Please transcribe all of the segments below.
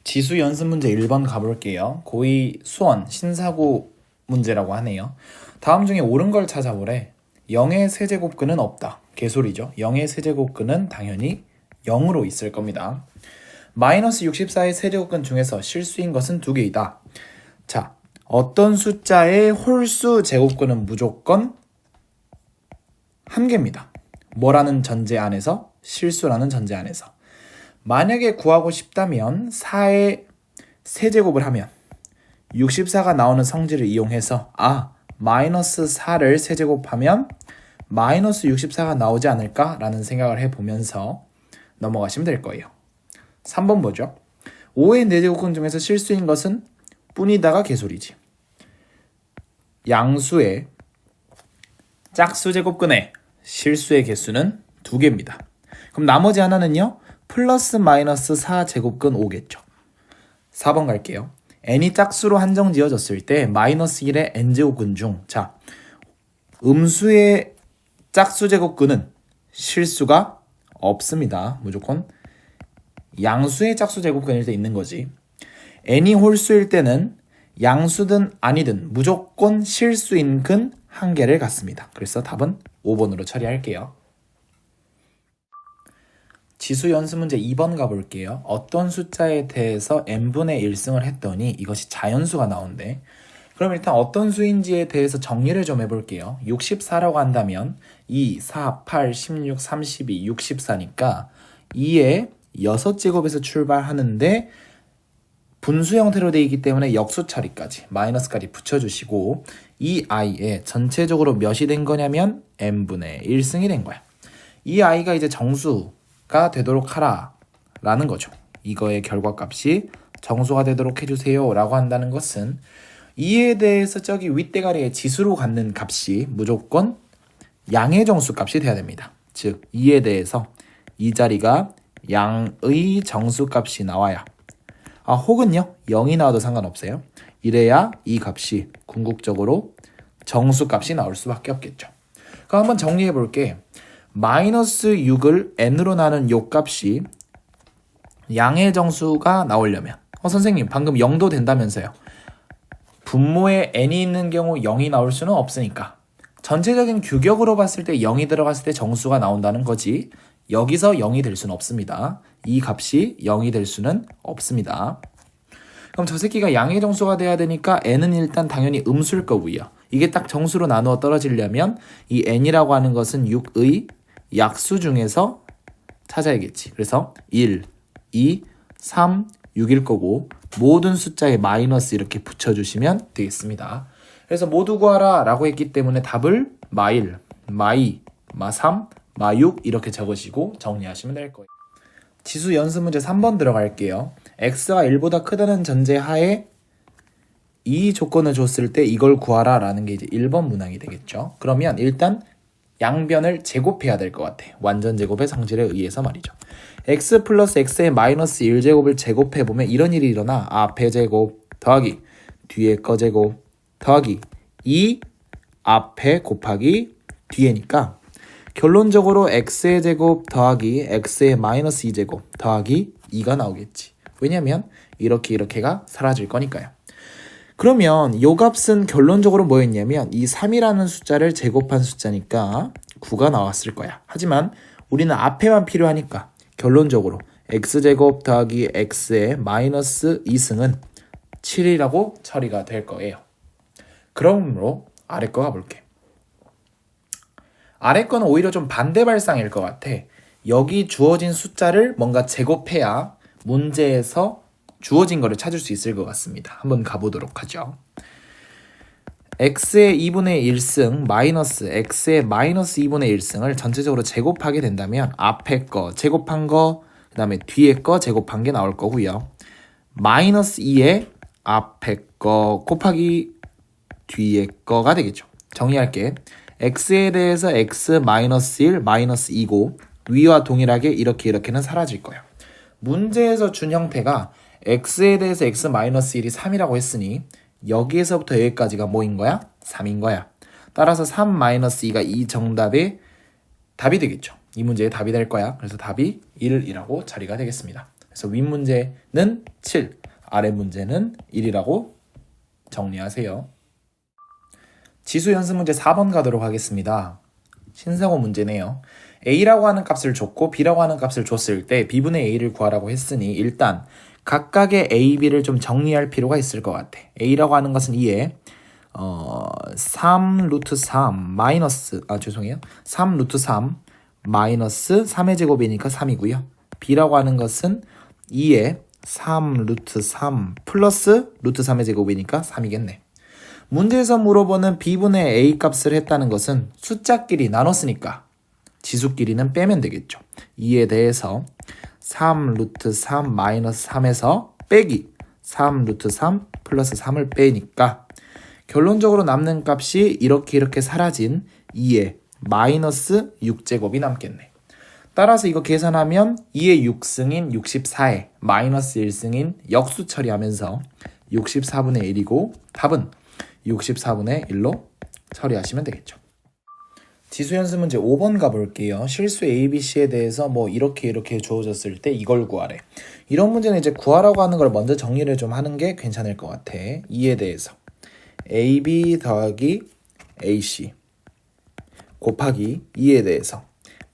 지수 연습 문제 1번 가볼게요. 고2 수원 신사고 문제라고 하네요. 다음 중에 옳은 걸 찾아보래. 0의 세제곱근은 없다. 개소리죠. 0의 세제곱근은 당연히 0으로 있을 겁니다. 마이너스 64의 세제곱근 중에서 실수인 것은 두 개이다. 자, 어떤 숫자의 홀수 제곱근은 무조건 한 개입니다. 뭐라는 전제 안에서? 실수라는 전제 안에서. 만약에 구하고 싶다면 4의 세제곱을 하면 64가 나오는 성질을 이용해서 마이너스 4를 세제곱하면 마이너스 64가 나오지 않을까? 라는 생각을 해보면서 넘어가시면 될 거예요. 3번 보죠. 5의 4제곱근 중에서 실수인 것은 뿐이다가 개소리지. 양수의 짝수 제곱근의 실수의 개수는 2개입니다. 그럼 나머지 하나는요? 플러스 마이너스 4제곱근 5겠죠. 4번 갈게요. n이 짝수로 한정 지어졌을 때 마이너스 1의 n제곱근 중 음수의 짝수 제곱근은 실수가 없습니다. 무조건 양수의 짝수 제곱근일 때 있는 거지. n이 홀수일 때는 양수든 아니든 무조건 실수인 근 1개를 갖습니다. 그래서 답은 5번으로 처리할게요. 지수 연습 문제 2번 가볼게요. 어떤 숫자에 대해서 n분의 1승을 했더니 이것이 자연수가 나온대. 그럼 일단 어떤 수인지에 대해서 정리를 좀 해볼게요. 64라고 한다면 2, 4, 8, 16, 32, 64니까 2의 6제곱에서 출발하는데 분수 형태로 되어 있기 때문에 역수 처리까지 마이너스까지 붙여주시고 이 i에 전체적으로 몇이 된 거냐면 n분의 1승이 된 거야. 이 i가 이제 정수가 되도록 하라 라는 거죠. 이거의 결과값이 정수가 되도록 해주세요 라고 한다는 것은 2에 대해서 저기 윗대가리의 지수로 갖는 값이 무조건 양의 정수 값이 돼야 됩니다. 즉 2에 대해서 이 자리가 양의 정수 값이 나와야 혹은요 0이 나와도 상관없어요. 이래야 이 값이 궁극적으로 정수 값이 나올 수밖에 없겠죠. 그럼 한번 정리해 볼게. 마이너스 6을 n으로 나눈 요 값이 양의 정수가 나오려면 선생님 방금 0도 된다면서요. 분모에 n이 있는 경우 0이 나올 수는 없으니까 전체적인 규격으로 봤을 때 0이 들어갔을 때 정수가 나온다는 거지 여기서 0이 될 수는 없습니다. 이 값이 0이 될 수는 없습니다. 그럼 저 새끼가 양의 정수가 돼야 되니까 n은 일단 당연히 음수일 거고요. 이게 딱 정수로 나누어 떨어지려면 이 n이라고 하는 것은 6의 약수 중에서 찾아야겠지. 그래서 1, 2, 3, 6일 거고 모든 숫자에 마이너스 이렇게 붙여주시면 되겠습니다. 그래서 모두 구하라 라고 했기 때문에 답을 마1, 마2, 마3, 마6 이렇게 적으시고 정리하시면 될 거예요. 지수 연습 문제 3번 들어갈게요. x가 1보다 크다는 전제 하에 이 조건을 줬을 때 이걸 구하라 라는 게 이제 1번 문항이 되겠죠. 그러면 일단 양변을 제곱해야 될 것 같아. 완전 제곱의 성질에 의해서 말이죠. x 플러스 x의 마이너스 1제곱을 제곱해보면 이런 일이 일어나. 앞에 제곱 더하기 뒤에 거 제곱 더하기 2 앞에 곱하기 뒤에니까 결론적으로 x의 제곱 더하기 x의 마이너스 2제곱 더하기 2가 나오겠지. 왜냐면 이렇게가 사라질 거니까요. 그러면 요 값은 결론적으로 뭐였냐면 이 3이라는 숫자를 제곱한 숫자니까 9가 나왔을 거야. 하지만 우리는 앞에만 필요하니까 결론적으로 x제곱 더하기 x의 마이너스 2승은 7이라고 처리가 될 거예요. 그러므로 아래 거 가볼게. 아래 거는 오히려 좀 반대 발상일 것 같아. 여기 주어진 숫자를 뭔가 제곱해야 문제에서 주어진 거를 찾을 수 있을 것 같습니다. 한번 가보도록 하죠. x의 2분의 1승 마이너스 x의 마이너스 2분의 1승을 전체적으로 제곱하게 된다면 앞에 거 제곱한 거 그 다음에 뒤에 거 제곱한 게 나올 거고요. 마이너스 2에 앞에 거 곱하기 뒤에 거가 되겠죠. 정리할게. x에 대해서 x 마이너스 1 마이너스 2고 위와 동일하게 이렇게는 사라질 거예요. 문제에서 준 형태가 x에 대해서 x 마이너스 1이 3이라고 했으니 여기에서부터 여기까지가 뭐인 거야? 3인 거야. 따라서 3 마이너스 2가 이 정답의 답이 되겠죠. 이 문제의 답이 될 거야. 그래서 답이 1이라고 처리가 되겠습니다. 그래서 윗 문제는 7, 아래 문제는 1이라고 정리하세요. 지수 연습 문제 4번 가도록 하겠습니다. 신상호 문제네요. A라고 하는 값을 줬고 B라고 하는 값을 줬을 때 B분의 A를 구하라고 했으니 일단 각각의 A, B를 좀 정리할 필요가 있을 것 같아. A라고 하는 것은 2에 3 루트 3 마이너스 3 루트 3 마이너스 3의 제곱이니까 3이고요. B라고 하는 것은 2에 3 루트 3 플러스 루트 3의 제곱이니까 3이겠네. 문제에서 물어보는 B분의 A 값을 했다는 것은 숫자끼리 나눴으니까 지수끼리는 빼면 되겠죠. 2에 대해서 3 루트 3 마이너스 3에서 빼기 3 루트 3 플러스 3을 빼니까 결론적으로 남는 값이 이렇게 사라진 2의 마이너스 6제곱이 남겠네. 따라서 이거 계산하면 2의 6승인 64에 마이너스 1승인 역수 처리하면서 64분의 1이고 답은 64분의 1로 처리하시면 되겠죠. 지수 연습 문제 5번 가볼게요. 실수 A, B, C에 대해서 뭐 이렇게 주어졌을 때 이걸 구하래. 이런 문제는 이제 구하라고 하는 걸 먼저 정리를 좀 하는 게 괜찮을 것 같아. 2에 대해서 AB 더하기 AC 곱하기 2에 대해서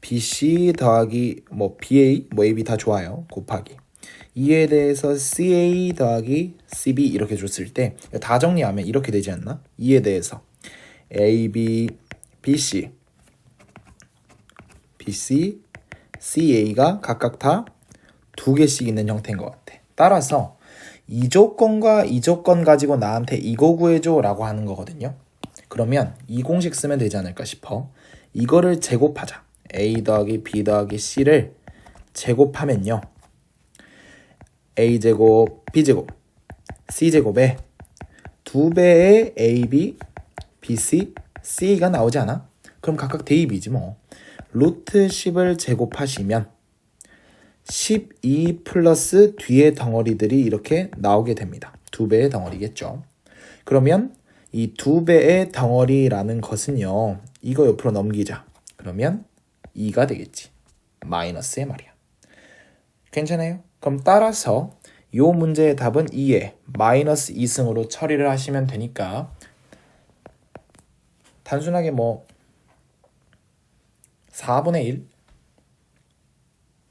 BC 더하기 BA AB 다 좋아요. 곱하기 2에 대해서 CA 더하기 CB 이렇게 줬을 때 다 정리하면 이렇게 되지 않나? 2에 대해서 AB, BC, BC, CA가 각각 다 2개씩 있는 형태인 것 같아. 따라서 이 조건과 이 조건 가지고 나한테 이거 구해줘 라고 하는 거거든요. 그러면 이 공식 쓰면 되지 않을까 싶어. 이거를 제곱하자. A 더하기 B 더하기 C를 제곱하면요. A제곱, B제곱, C제곱에 2배의 AB, BC, C가 나오지 않아? 그럼 각각 대입이지 뭐. 루트 10을 제곱하시면 12 플러스 뒤에 덩어리들이 이렇게 나오게 됩니다. 2배의 덩어리겠죠. 그러면 이 2배의 덩어리라는 것은요. 이거 옆으로 넘기자. 그러면 2가 되겠지. 마이너스의 말이야. 괜찮아요? 그럼 따라서 이 문제의 답은 2에 마이너스 2승으로 처리를 하시면 되니까 단순하게 4분의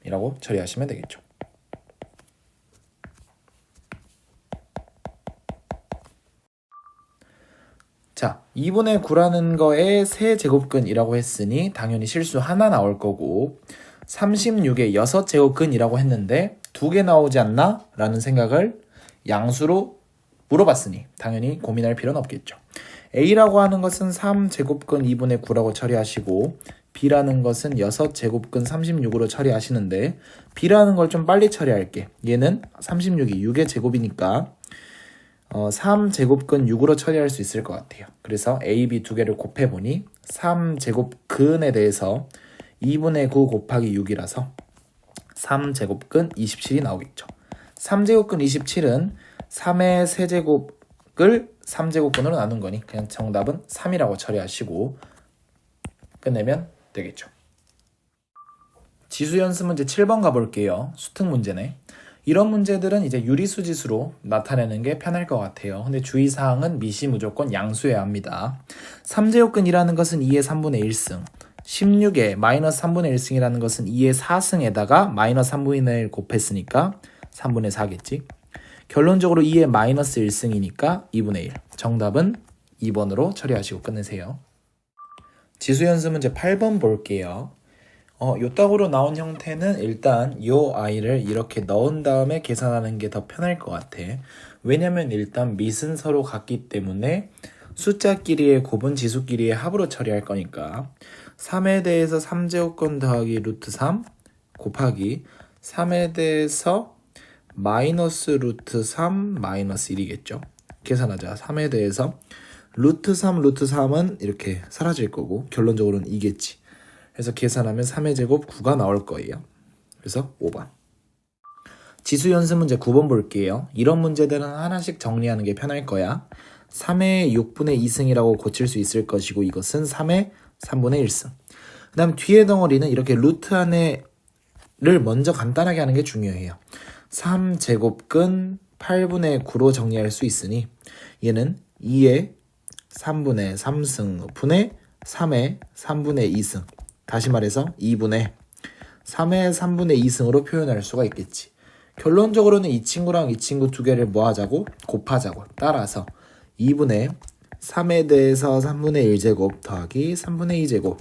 1이라고 처리하시면 되겠죠. 자, 2분의 9라는 거에 세제곱근이라고 했으니 당연히 실수 하나 나올 거고 36의 6제곱근이라고 했는데 2개 나오지 않나? 라는 생각을 양수로 물어봤으니 당연히 고민할 필요는 없겠죠. A라고 하는 것은 3제곱근 2분의 9라고 처리하시고 B라는 것은 6제곱근 36으로 처리하시는데 B라는 걸 좀 빨리 처리할게. 얘는 36이 6의 제곱이니까 3제곱근 6으로 처리할 수 있을 것 같아요. 그래서 A, B 두 개를 곱해보니 3제곱근에 대해서 2분의 9 곱하기 6이라서 3제곱근 27이 나오겠죠. 3제곱근 27은 3의 세제곱을 3제곱근으로 나눈 거니 그냥 정답은 3이라고 처리하시고 끝내면 되겠죠. 지수 연습 문제 7번 가볼게요. 수특 문제네. 이런 문제들은 이제 유리수지수로 나타내는 게 편할 것 같아요. 근데 주의사항은 미시 무조건 양수해야 합니다. 3제곱근이라는 것은 2의 3분의 1승 16에 마이너스 3분의 1승이라는 것은 2의 4승에다가 마이너스 3분의 1 곱했으니까 3분의 4겠지. 결론적으로 2의 마이너스 1승이니까 2분의 1. 정답은 2번으로 처리하시고 끝내세요. 지수 연습 문제 8번 볼게요. 요따구로 나온 형태는 일단 요 아이를 이렇게 넣은 다음에 계산하는 게 더 편할 것 같아. 왜냐면 일단 밑은 서로 같기 때문에 숫자끼리의 곱은 지수끼리의 합으로 처리할 거니까 3에 대해서 3제곱근 더하기 루트 3 곱하기 3에 대해서 마이너스 루트 3 마이너스 1이겠죠. 계산하자. 3에 대해서 루트 3 루트 3은 이렇게 사라질 거고 결론적으로는 2겠지. 그래서 계산하면 3의 제곱 9가 나올 거예요. 그래서 5번. 지수 연습 문제 9번 볼게요. 이런 문제들은 하나씩 정리하는 게 편할 거야. 3의 6분의 2승이라고 고칠 수 있을 것이고 이것은 3의 3분의 1승. 그 다음 뒤에 덩어리는 이렇게 루트 안에를 먼저 간단하게 하는 게 중요해요. 3제곱근 8분의 9로 정리할 수 있으니 얘는 2의 3분의 3승 분의 3의 3분의 2승, 다시 말해서 2분의 3의 3분의 2승으로 표현할 수가 있겠지. 결론적으로는 이 친구랑 이 친구 두 개를 뭐 하자고? 곱하자고. 따라서 2분의 3에 대해서 3분의 1제곱 더하기 3분의 2제곱,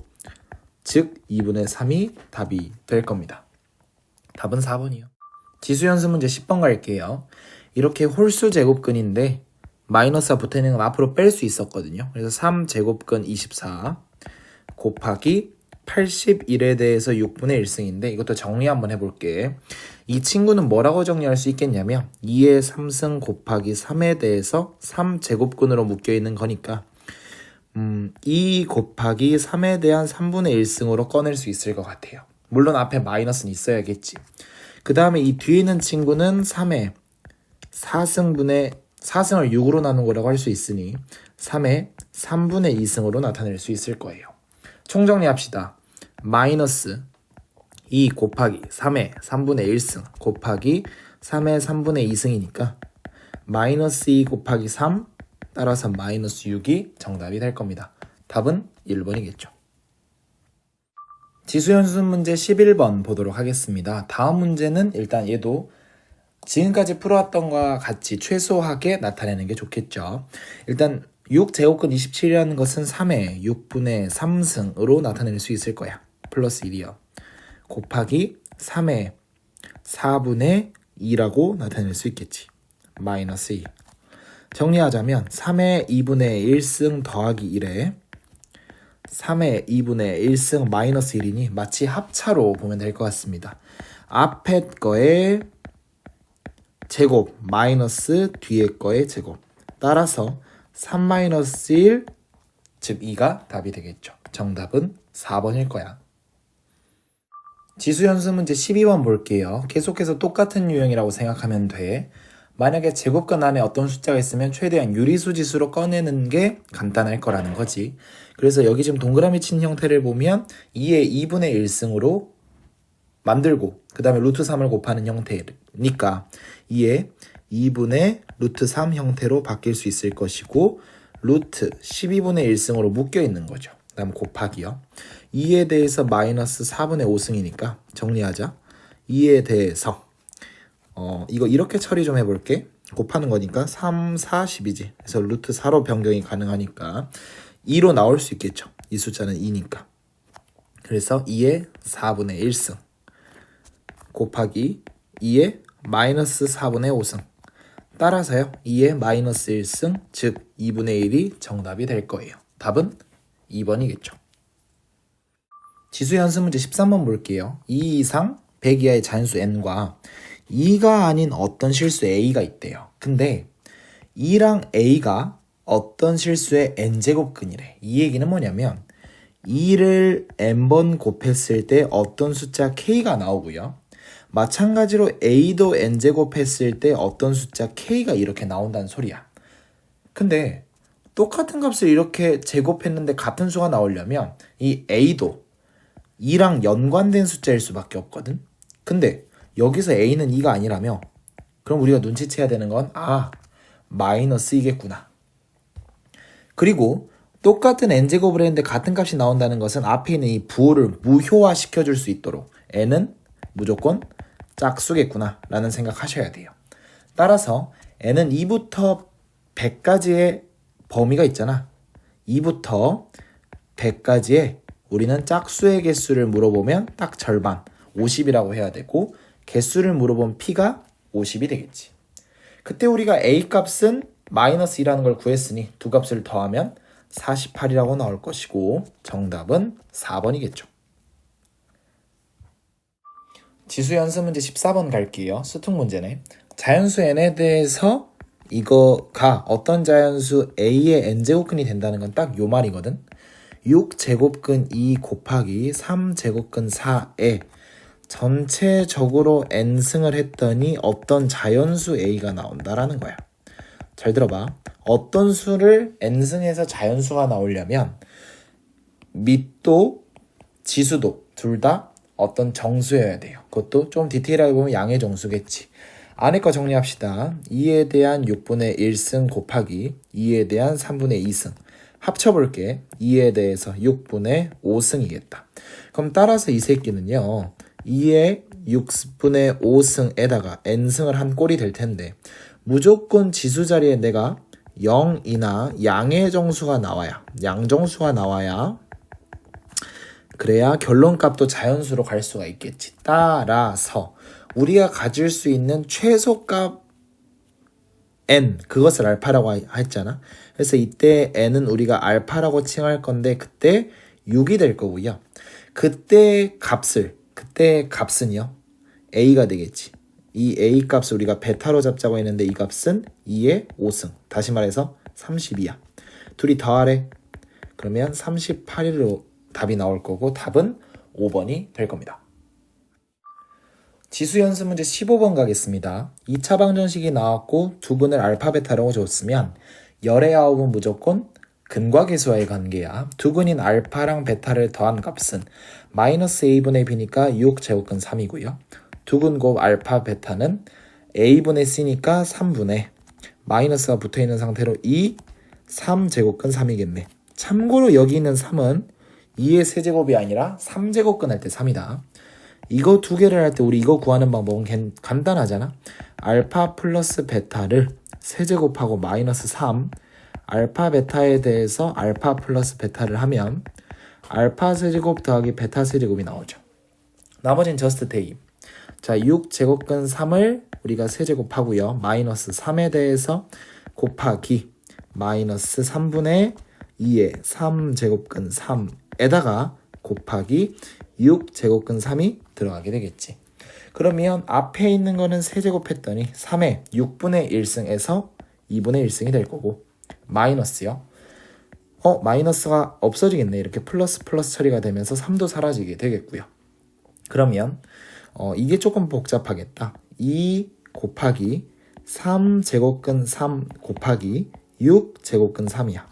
즉 2분의 3이 답이 될 겁니다. 답은 4번이요. 지수연수 문제 10번 갈게요. 이렇게 홀수 제곱근인데 마이너스가 붙어있는 건 앞으로 뺄 수 있었거든요. 그래서 3제곱근 24 곱하기 81에 대해서 6분의 1승인데 이것도 정리 한번 해볼게. 이 친구는 뭐라고 정리할 수 있겠냐면 2의 3승 곱하기 3에 대해서 3제곱근으로 묶여있는 거니까 2 곱하기 3에 대한 3분의 1승으로 꺼낼 수 있을 것 같아요. 물론 앞에 마이너스는 있어야겠지. 그 다음에 이 뒤에 있는 친구는 3의 4승분의 4승을 6으로 나눈 거라고 할 수 있으니 3의 3분의 2승으로 나타낼 수 있을 거예요. 총정리합시다. 마이너스 2 곱하기 3의 3분의 1승 곱하기 3의 3분의 2승이니까 마이너스 2 곱하기 3 따라서 마이너스 6이 정답이 될 겁니다. 답은 1번이겠죠. 지수연수 문제 11번 보도록 하겠습니다. 다음 문제는 일단 얘도 지금까지 풀어왔던 것과 같이 최소하게 나타내는 게 좋겠죠. 일단 6제곱근 27이라는 것은 3의 6분의 3승으로 나타낼 수 있을 거야. 플러스 1이요. 곱하기 3의 4분의 2라고 나타낼 수 있겠지. 마이너스 2. 정리하자면 3의 2분의 1승 더하기 1에 3의 2분의 1승 마이너스 1이니 마치 합차로 보면 될 것 같습니다. 앞에 거의 제곱 마이너스 뒤에 거의 제곱, 따라서 3 마이너스 1, 즉 2가 답이 되겠죠. 정답은 4번일 거야. 지수연수 문제 12번 볼게요. 계속해서 똑같은 유형이라고 생각하면 돼. 만약에 제곱근 안에 어떤 숫자가 있으면 최대한 유리수 지수로 꺼내는 게 간단할 거라는 거지. 그래서 여기 지금 동그라미 친 형태를 보면 2의 2분의 1승으로 만들고 그 다음에 루트 3을 곱하는 형태니까 2의 2분의 루트 3 형태로 바뀔 수 있을 것이고 루트 12분의 1승으로 묶여 있는 거죠. 그 다음 곱하기요. 2에 대해서 마이너스 4분의 5승이니까 정리하자. 2에 대해서 이거 이렇게 처리 좀 해볼게. 곱하는 거니까 3, 4, 10이지. 그래서 루트 4로 변경이 가능하니까 2로 나올 수 있겠죠. 이 숫자는 2니까. 그래서 2의 4분의 1승 곱하기 2의 마이너스 4분의 5승. 따라서요 2의 마이너스 1승 즉 2분의 1이 정답이 될 거예요. 답은 2번이겠죠. 지수연수 문제 13번 볼게요. 2 이상 100 이하의 자연수 n과 2가 아닌 어떤 실수 a가 있대요. 근데 2랑 a가 어떤 실수의 n제곱근이래. 이 얘기는 뭐냐면 2를 n번 곱했을 때 어떤 숫자 k가 나오고요. 마찬가지로 a도 n제곱 했을 때 어떤 숫자 k가 이렇게 나온다는 소리야. 근데 똑같은 값을 이렇게 제곱했는데 같은 수가 나오려면 이 a도 2랑 연관된 숫자일 수밖에 없거든. 근데 여기서 a는 2가 아니라며 그럼 우리가 눈치채야 되는 건 마이너스 이겠구나. 그리고 똑같은 n제곱을 했는데 같은 값이 나온다는 것은 앞에 있는 이 부호를 무효화 시켜줄 수 있도록 n은 무조건 짝수겠구나 라는 생각하셔야 돼요. 따라서 n은 2부터 100까지의 범위가 있잖아. 2부터 100까지의 우리는 짝수의 개수를 물어보면 딱 절반 50이라고 해야 되고 개수를 물어본 p가 50이 되겠지. 그때 우리가 a 값은 마이너스 2라는 걸 구했으니 두 값을 더하면 48이라고 나올 것이고 정답은 4번이겠죠. 지수연수 문제 14번 갈게요. 수특 문제네. 자연수 n에 대해서 이거가 어떤 자연수 a의 n제곱근이 된다는 건 딱 요 말이거든. 6제곱근 2 곱하기 3제곱근 4에 전체적으로 n승을 했더니 어떤 자연수 a가 나온다라는 거야. 잘 들어봐. 어떤 수를 n승해서 자연수가 나오려면 밑도 지수도 둘 다 어떤 정수여야 돼요. 그것도 좀 디테일하게 보면 양의 정수겠지. 안에 거 정리합시다. 2에 대한 6분의 1승 곱하기 2에 대한 3분의 2승. 합쳐볼게. 2에 대해서 6분의 5승이겠다. 그럼 따라서 이 새끼는요. 2의 6분의 5승에다가 n승을 한 꼴이 될 텐데 무조건 지수 자리에 내가 0이나 양의 정수가 나와야, 양정수가 나와야 그래야 결론값도 자연수로 갈 수가 있겠지. 따라서 우리가 가질 수 있는 최소값 n, 그것을 알파라고 했잖아. 그래서 이때 n은 우리가 알파라고 칭할 건데 그때 6이 될 거고요. 그때 값은요 a가 되겠지. 이 a 값을 우리가 베타로 잡자고 했는데 이 값은 2의 5승. 다시 말해서 32야. 둘이 더하래. 그러면 38으로 답이 나올 거고 답은 5번이 될 겁니다. 지수 연습 문제 15번 가겠습니다. 2차 방정식이 나왔고 두 분을 알파 베타라고 줬으면 열의 아홉은 무조건 근과 계수와의 관계야. 두 근인 알파랑 베타를 더한 값은 마이너스 a분의 b니까 6제곱근 3이고요. 두 근 곱 알파 베타는 a분의 c니까 3분의 마이너스가 붙어있는 상태로 2, 3제곱근 3이겠네. 참고로 여기 있는 3은 2의 세제곱이 아니라 3제곱근 할 때 3이다. 이거 두 개를 할 때 우리 이거 구하는 방법은 간단하잖아. 알파 플러스 베타를 세제곱하고 마이너스 3, 알파 베타에 대해서 알파 플러스 베타를 하면 알파 세제곱 더하기 베타 세제곱이 나오죠. 나머지는 저스트 대입. 자, 6제곱근 3을 우리가 세제곱하고요. 마이너스 3에 대해서 곱하기 마이너스 3분의 2의 3제곱근 3에다가 곱하기 6제곱근 3이 들어가게 되겠지. 그러면 앞에 있는 거는 세제곱했더니 3의 6분의 1승에서 2분의 1승이 될 거고 마이너스요. 마이너스가 없어지겠네. 이렇게 플러스 처리가 되면서 3도 사라지게 되겠고요. 그러면 이게 조금 복잡하겠다. 2 곱하기 3제곱근 3 곱하기 6제곱근 3이야.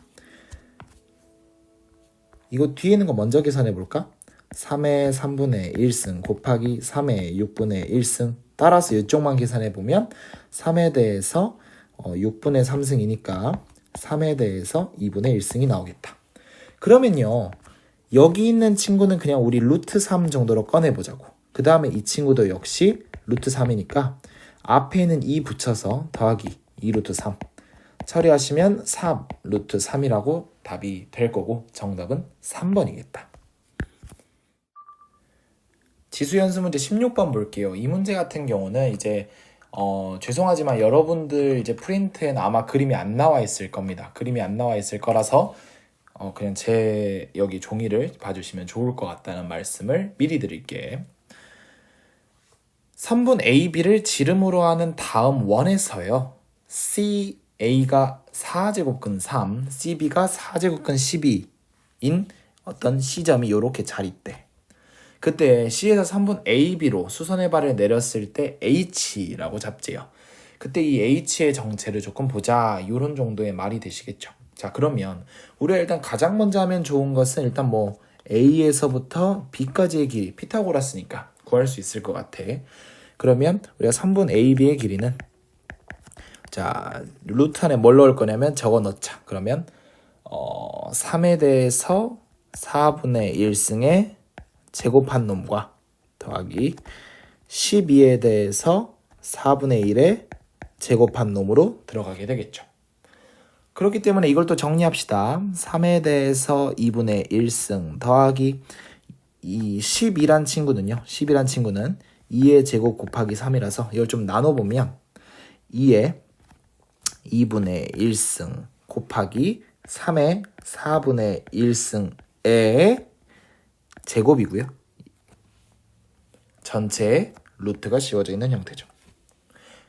이거 뒤에 있는 거 먼저 계산해 볼까? 3의 3분의 1승 곱하기 3의 6분의 1승. 따라서 이쪽만 계산해 보면 3에 대해서 6분의 3승이니까 3에 대해서 2분의 1승이 나오겠다. 그러면요. 여기 있는 친구는 그냥 우리 루트 3 정도로 꺼내보자고. 그 다음에 이 친구도 역시 루트 3이니까 앞에 있는 2 붙여서 더하기 2 루트 3 처리하시면 3 루트 3이라고 답이 될 거고 정답은 3번이겠다. 지수 연습 문제 16번 볼게요. 이 문제 같은 경우는 이제 죄송하지만 여러분들 이제 프린트에는 아마 그림이 안 나와 있을 겁니다. 그림이 안 나와 있을 거라서 그냥 제 여기 종이를 봐주시면 좋을 것 같다는 말씀을 미리 드릴게. 3분 AB를 지름으로 하는 다음 원에서요. CA가 4제곱근 3, CB가 4제곱근 12인 어떤 C점이 이렇게 자리대. 그때 C에서 3분 AB로 수선의 발을 내렸을 때 H라고 잡지요. 그때 이 H의 정체를 조금 보자. 이런 정도의 말이 되시겠죠. 자, 그러면 우리가 일단 가장 먼저 하면 좋은 것은 일단 뭐 A에서부터 B까지의 길이 피타고라스니까 구할 수 있을 것 같아. 그러면 우리가 3분 AB의 길이는 자, 루트 안에 뭘 넣을 거냐면 저거 넣자. 그러면 3에 대해서 4분의 1승에 제곱한 놈과 더하기 12에 대해서 4분의 1에 제곱한 놈으로 들어가게 되겠죠. 그렇기 때문에 이걸 또 정리합시다. 3에 대해서 2분의 1승 더하기 이 10이란 친구는요. 10이란 친구는 2의 제곱 곱하기 3이라서 이걸 좀 나눠보면 2의 2분의 1승 곱하기 3의 4분의 1승의 제곱이고요. 전체의 루트가 씌워져 있는 형태죠.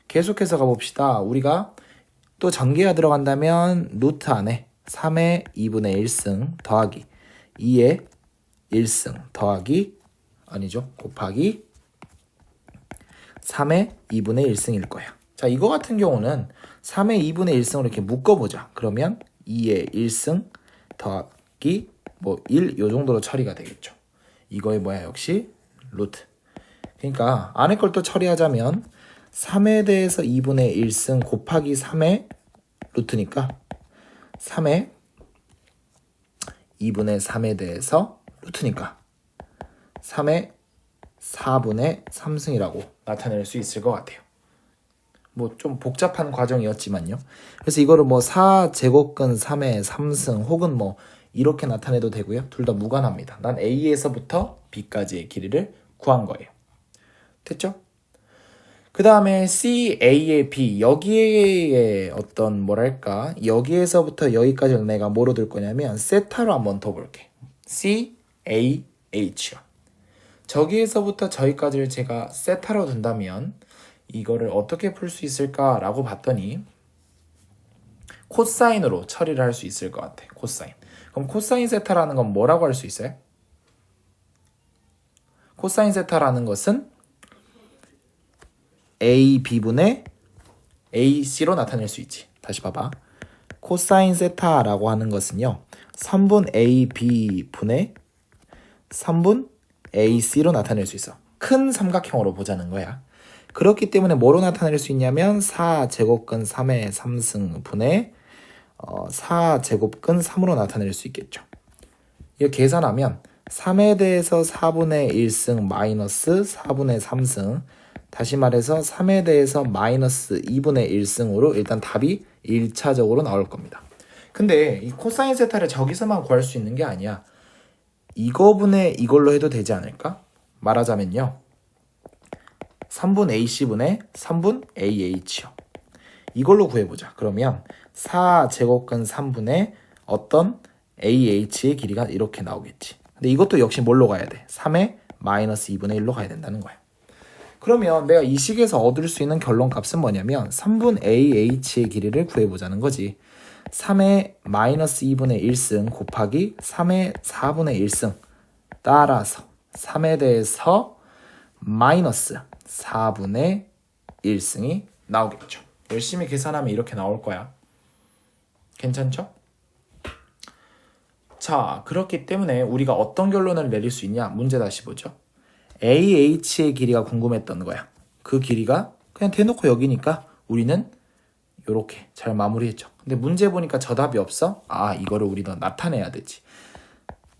계속해서 가봅시다. 우리가 또 전개가 들어간다면 루트 안에 3의 2분의 1승 더하기 2의 1승 더하기 곱하기 3의 2분의 1승일 거예요. 자, 이거 같은 경우는 3의 2분의 1승으로 이렇게 묶어보자. 그러면 2의 1승 더하기 1 요 정도로 처리가 되겠죠. 이거의 역시 루트. 그러니까 안에 걸 또 처리하자면 3에 대해서 2분의 1승 곱하기 3의 루트니까 3의 2분의 3에 대해서 루트니까 3의 4분의 3승이라고 나타낼 수 있을 것 같아요. 뭐 좀 복잡한 과정이었지만요. 그래서 이거를 뭐 4제곱근 3의 3승 혹은 뭐 이렇게 나타내도 되고요. 둘 다 무관합니다. 난 A에서부터 B까지의 길이를 구한 거예요. 됐죠? 그 다음에 C, A의 B 여기에 어떤 뭐랄까 여기에서부터 여기까지를 내가 뭐로 둘 거냐면 세타로 한번 더 볼게. C, A, H요. 저기에서부터 저기까지를 제가 세타로 둔다면 이거를 어떻게 풀 수 있을까라고 봤더니 코사인으로 처리를 할 수 있을 것 같아. 코사인. 그럼 코사인 세타라는 건 뭐라고 할 수 있어요? 코사인 세타라는 것은 A, B분의 AC로 나타낼 수 있지. 다시 봐봐. 코사인 세타라고 하는 것은요. 3분 AB분의 3분 AC로 나타낼 수 있어. 큰 삼각형으로 보자는 거야. 그렇기 때문에 뭐로 나타낼 수 있냐면 4제곱근 3의 3승 분의 4제곱근 3으로 나타낼 수 있겠죠. 이거 계산하면 3에 대해서 4분의 1승 마이너스 4분의 3승 다시 말해서 3에 대해서 마이너스 2분의 1승으로 일단 답이 1차적으로 나올 겁니다. 근데 이 코사인 세타를 저기서만 구할 수 있는 게 아니야. 이거분의 이걸로 해도 되지 않을까? 말하자면요. 3분 AC분의 3분 AH요. 이걸로 구해보자. 그러면 4제곱근 3분의 어떤 AH의 길이가 이렇게 나오겠지. 근데 이것도 역시 뭘로 가야 돼? 3의 마이너스 2분의 1로 가야 된다는 거야. 그러면 내가 이 식에서 얻을 수 있는 결론값은 뭐냐면 3분 AH의 길이를 구해보자는 거지. 3의 마이너스 2분의 1승 곱하기 3의 4분의 1승 따라서 3에 대해서 마이너스 4분의 1승이 나오겠죠. 열심히 계산하면 이렇게 나올 거야. 괜찮죠? 자, 그렇기 때문에 우리가 어떤 결론을 내릴 수 있냐? 문제 다시 보죠. AH의 길이가 궁금했던 거야. 그 길이가 그냥 대놓고 여기니까 우리는 이렇게 잘 마무리했죠. 근데 문제 보니까 저 답이 없어? 아, 이거를 우리가 나타내야 되지.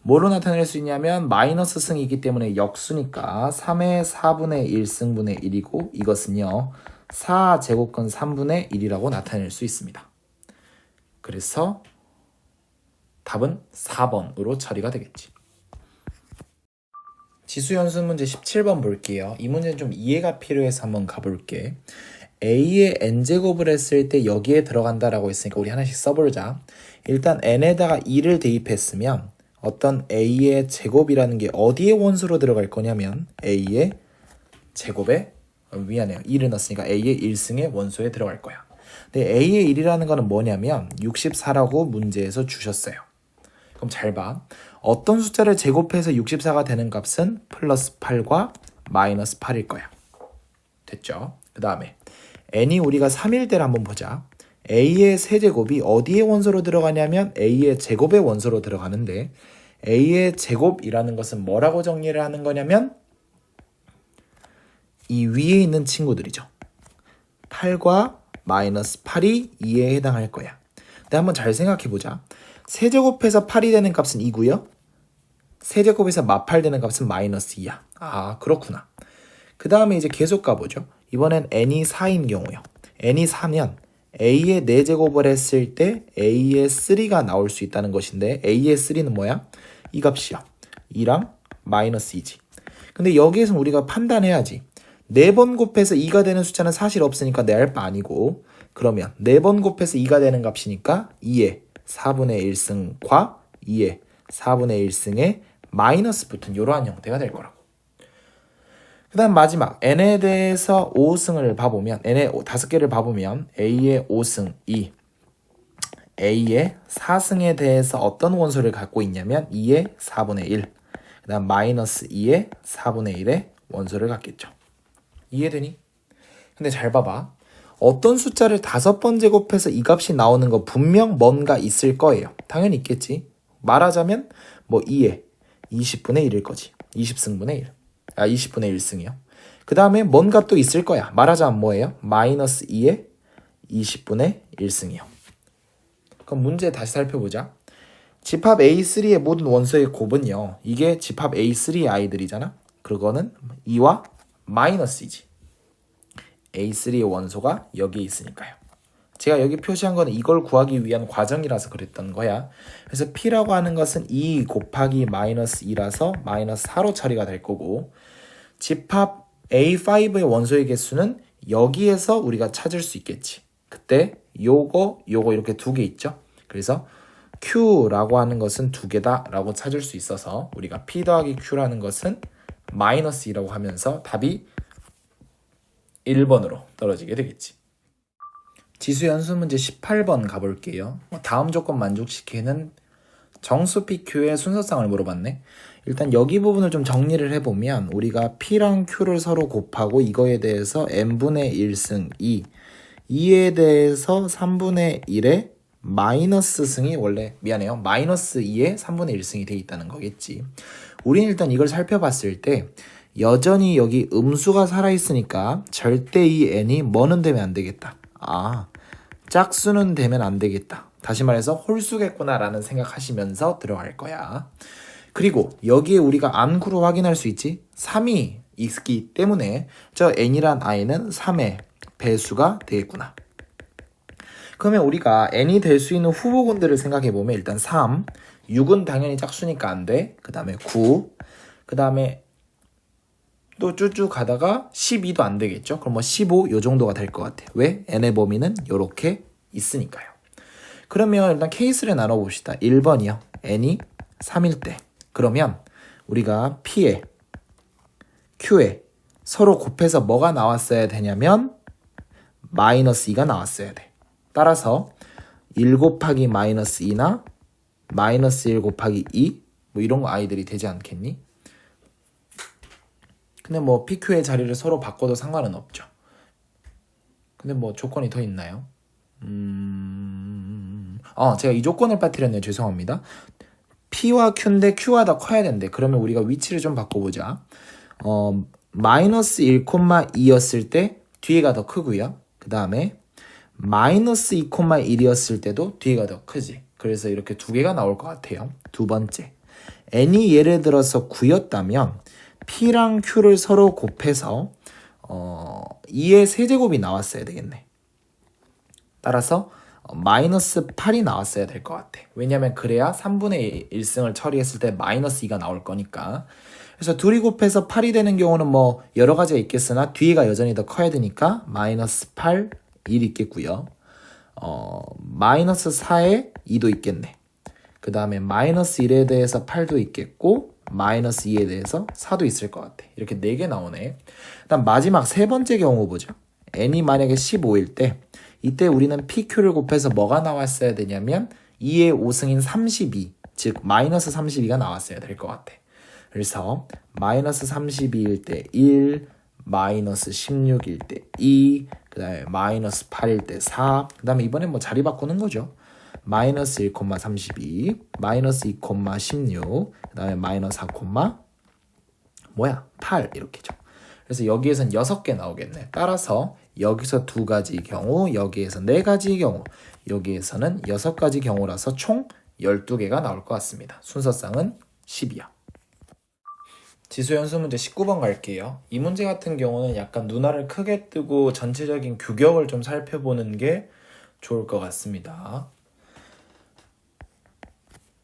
뭐로 나타낼 수 있냐면 마이너스 승이기 때문에 역수니까 3의 4분의 1승분의 1이고 이것은요 4제곱근 3분의 1이라고 나타낼 수 있습니다. 그래서 답은 4번으로 처리가 되겠지. 지수연수 문제 17번 볼게요. 이 문제는 좀 이해가 필요해서 한번 가볼게. A의 n제곱을 했을 때 여기에 들어간다라고 했으니까 우리 하나씩 써보자. 일단 n에다가 2를 대입했으면 어떤 A의 제곱이라는 게 어디에 원수로 들어갈 거냐면 A의 제곱에 미안해요. 1을 넣었으니까 A의 1승의 원소에 들어갈 거야. 근데 A의 1이라는 거는 뭐냐면 64라고 문제에서 주셨어요. 그럼 잘 봐. 어떤 숫자를 제곱해서 64가 되는 값은 플러스 8과 마이너스 8일 거야. 됐죠? 그 다음에 n이 우리가 3일 때를 한번 보자. A의 세제곱이 어디에 원소로 들어가냐면 A의 제곱의 원소로 들어가는데 A의 제곱이라는 것은 뭐라고 정리를 하는 거냐면 이 위에 있는 친구들이죠. 8과 마이너스 8이 2에 해당할 거야. 근데 한번 잘 생각해 보자. 세제곱해서 8이 되는 값은 2고요. 세제곱에서 마8 되는 값은 마이너스 2야. 아, 그렇구나. 그 다음에 이제 계속 가보죠. 이번엔 n이 4인 경우요. n이 4면 A의 4제곱을 했을 때 A의 3가 나올 수 있다는 것인데 A의 3는 뭐야? 이 값이야. 2랑 마이너스 2지. 근데 여기에서 우리가 판단해야지. 4번 곱해서 2가 되는 숫자는 사실 없으니까 내 알 바 아니고 그러면 4번 곱해서 2가 되는 값이니까 2의 4분의 1승과 2의 4분의 1승에 마이너스 붙은 이러한 형태가 될 거라고. 그 다음 마지막 n에 대해서 5승을 봐보면 n의 5개를 봐보면 a의 5승 2 a의 4승에 대해서 어떤 원소를 갖고 있냐면 2의 4분의 1 그 다음 마이너스 2의 4분의 1의 원소를 갖겠죠. 이해되니? 근데 잘 봐봐. 어떤 숫자를 5번 제곱해서 이 값이 나오는 거 분명 뭔가 있을 거예요. 당연히 있겠지. 말하자면 뭐 2의 20분의 1일 거지. 20승분의 1. 20분의 1승이요. 그 다음에 뭔가 또 있을 거야. 말하자면 뭐예요? 마이너스 2의 20분의 1승이요. 그럼 문제 다시 살펴보자. 집합 A3의 모든 원소의 곱은요. 이게 집합 A3의 아이들이잖아. 그거는 2와 마이너스이지. A3의 원소가 여기에 있으니까요. 제가 여기 표시한 거는 이걸 구하기 위한 과정이라서 그랬던 거야. 그래서 P라고 하는 것은 2 곱하기 마이너스 2라서 마이너스 4로 처리가 될 거고, 집합 A5의 원소의 개수는 여기에서 우리가 찾을 수 있겠지. 그때 요거 이렇게 두 개 있죠. 그래서 Q라고 하는 것은 두 개다 라고 찾을 수 있어서 우리가 P 더하기 Q라는 것은 마이너스 2라고 하면서 답이 1번으로 떨어지게 되겠지. 지수 연수 문제 18번 가볼게요. 다음 조건 만족시키는 정수 PQ의 순서상을 물어봤네. 일단 여기 부분을 좀 정리를 해보면 우리가 P랑 Q를 서로 곱하고 이거에 대해서 n분의 1승 2에 대해서 3분의 1의 마이너스 승이 마이너스 2의 3분의 1승이 돼 있다는 거겠지. 우리는 일단 이걸 살펴봤을 때 여전히 여기 음수가 살아있으니까 절대 이 n이 뭐는 되면 안 되겠다. 짝수는 되면 안 되겠다. 다시 말해서 홀수겠구나 라는 생각하시면서 들어갈 거야. 그리고 여기에 우리가 안구로 확인할 수 있지. 3이 있기 때문에 저 n이란 i는 3의 배수가 되겠구나. 그러면 우리가 n이 될 수 있는 후보군들을 생각해보면 일단 3, 6은 당연히 짝수니까 안 돼. 그 다음에 9, 그 다음에 또 쭉쭉 가다가 12도 안 되겠죠. 그럼 15 요 정도가 될 것 같아. 왜? n의 범위는 요렇게 있으니까요. 그러면 일단 케이스를 나눠봅시다. 1번이요. n이 3일 때. 그러면 우리가 P에 Q에 서로 곱해서 뭐가 나왔어야 되냐면 마이너스 2가 나왔어야 돼. 따라서 1 곱하기 마이너스 2나 마이너스 1 곱하기 2 이런 거 아이들이 되지 않겠니? 근데 PQ의 자리를 서로 바꿔도 상관은 없죠. 근데 조건이 더 있나요? 제가 이 조건을 빠뜨렸네요. 죄송합니다. P와 Q인데 Q가 더 커야 된대. 그러면 우리가 위치를 좀 바꿔보자. 마이너스 1,2였을 때 뒤에가 더 크고요. 그 다음에 마이너스 2,1이었을 때도 뒤에가 더 크지. 그래서 이렇게 두 개가 나올 것 같아요. 두 번째, n이 예를 들어서 9였다면 P랑 Q를 서로 곱해서 2의 세제곱이 나왔어야 되겠네. 따라서 마이너스 8이 나왔어야 될 것 같아. 왜냐면 그래야 3분의 1승을 처리했을 때 마이너스 2가 나올 거니까. 그래서 둘이 곱해서 8이 되는 경우는 여러 가지가 있겠으나 뒤가 여전히 더 커야 되니까 마이너스 8, 1 있겠고요. 마이너스 4에 2도 있겠네. 그 다음에 마이너스 1에 대해서 8도 있겠고 마이너스 2에 대해서 4도 있을 것 같아. 이렇게 4개 나오네. 일단 마지막 세 번째 경우 보죠. n이 만약에 15일 때 이때 우리는 PQ를 곱해서 뭐가 나왔어야 되냐면 2의 5승인 32, 즉 마이너스 32가 나왔어야 될 것 같아. 그래서 마이너스 32일 때 1, 마이너스 16일 때 2, 그 다음에 마이너스 8일 때 4, 그 다음에 이번엔 자리 바꾸는 거죠. 마이너스 1,32, 마이너스 2,16, 그 다음에 마이너스 4, 8 이렇게죠. 그래서 여기에선 6개 나오겠네. 따라서 여기서 2가지 경우, 여기에서 4가지 경우, 여기에서는 6가지 경우라서 총 12개가 나올 것 같습니다. 순서상은 10이요. 지수 연수 문제 19번 갈게요. 이 문제 같은 경우는 약간 눈알을 크게 뜨고 전체적인 규격을 좀 살펴보는 게 좋을 것 같습니다.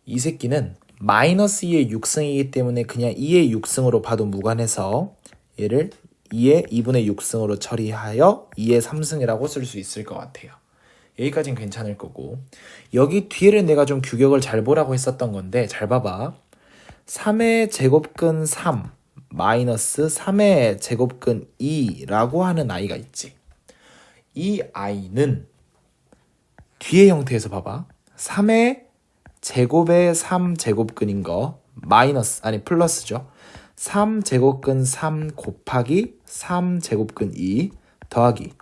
이 새끼는 마이너스 2의 6승이기 때문에 그냥 2의 6승으로 봐도 무관해서 얘를 2의 2분의 6승으로 처리하여 2의 3승이라고 쓸 수 있을 것 같아요. 여기까지는 괜찮을 거고, 여기 뒤에를 내가 좀 규격을 잘 보라고 했었던 건데 잘 봐봐. 3의 제곱근 3 마이너스 3의 제곱근 2라고 하는 아이가 있지. 이 아이는 뒤의 형태에서 봐봐. 3의 제곱의 3제곱근인 거 마이너스 플러스죠. 3제곱근 3 곱하기 3제곱근 2 더하기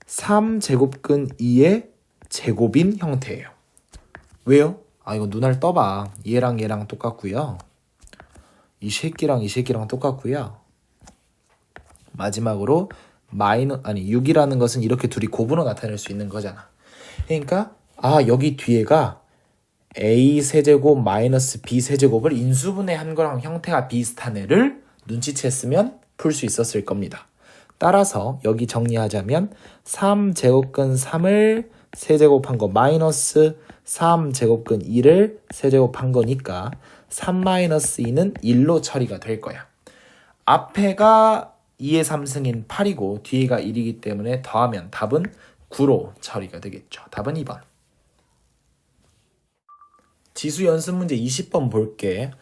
3제곱근 2의 제곱인 형태예요. 왜요? 이거 눈알 떠봐. 얘랑 얘랑 똑같고요. 이 새끼랑 이 새끼랑 똑같고요. 마지막으로 6이라는 것은 이렇게 둘이 곱으로 나타낼 수 있는 거잖아. 그러니까 여기 뒤에가 a 세제곱 마이너스 b 세제곱을 인수분해한 거랑 형태가 비슷한 애를 눈치챘으면 풀 수 있었을 겁니다. 따라서 여기 정리하자면 3제곱근 3을 세제곱한 거 마이너스 3제곱근 2를 세제곱한 거니까 3 마이너스 2는 1로 처리가 될 거야. 앞에가 2의 3승인 8이고 뒤에가 1이기 때문에 더하면 답은 9로 처리가 되겠죠. 답은 2번. 지수 연습 문제 20번 볼게.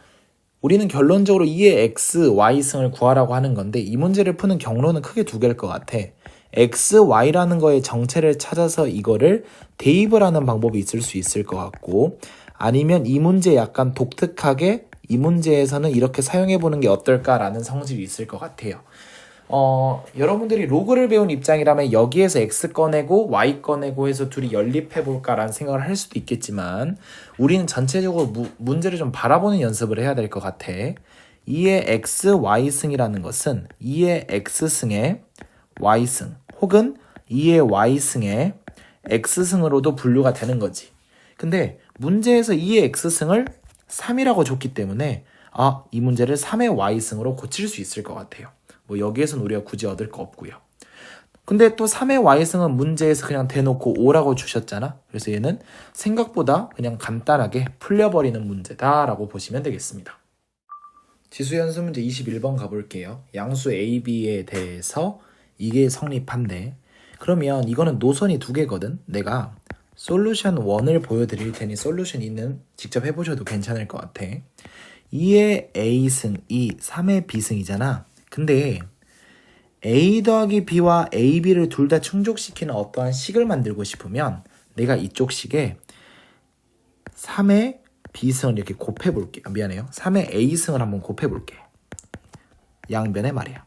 우리는 결론적으로 2의 x, y승을 구하라고 하는 건데 이 문제를 푸는 경로는 크게 두 개일 것 같아. x, y라는 거의 정체를 찾아서 이거를 대입을 하는 방법이 있을 수 있을 것 같고 아니면 이 문제 약간 독특하게 이 문제에서는 이렇게 사용해보는 게 어떨까라는 성질이 있을 것 같아요. 여러분들이 로그를 배운 입장이라면 여기에서 x 꺼내고 y 꺼내고 해서 둘이 연립해볼까라는 생각을 할 수도 있겠지만 우리는 전체적으로 문제를 좀 바라보는 연습을 해야 될 것 같아. 2의 x, y승이라는 것은 2의 x승의 y승 혹은 2의 y승의 x승으로도 분류가 되는 거지. 근데 문제에서 2의 x승을 3이라고 줬기 때문에 이 문제를 3의 y승으로 고칠 수 있을 것 같아요. 여기에서는 우리가 굳이 얻을 거 없고요. 근데 또 3의 y승은 문제에서 그냥 대놓고 5라고 주셨잖아. 그래서 얘는 생각보다 그냥 간단하게 풀려버리는 문제다라고 보시면 되겠습니다. 지수 연습 문제 21번 가볼게요. 양수 a, b에 대해서 이게 성립한데 그러면 이거는 노선이 두 개거든. 내가 솔루션 1을 보여드릴 테니 솔루션 2는 직접 해보셔도 괜찮을 것 같아. 2의 a승, 3의 b승이잖아. 근데 a 더하기 b와 ab를 둘 다 충족시키는 어떠한 식을 만들고 싶으면 내가 이쪽 식에 3의 b승을 이렇게 곱해볼게. 미안해요. 3의 a승을 한번 곱해볼게. 양변에 말이야.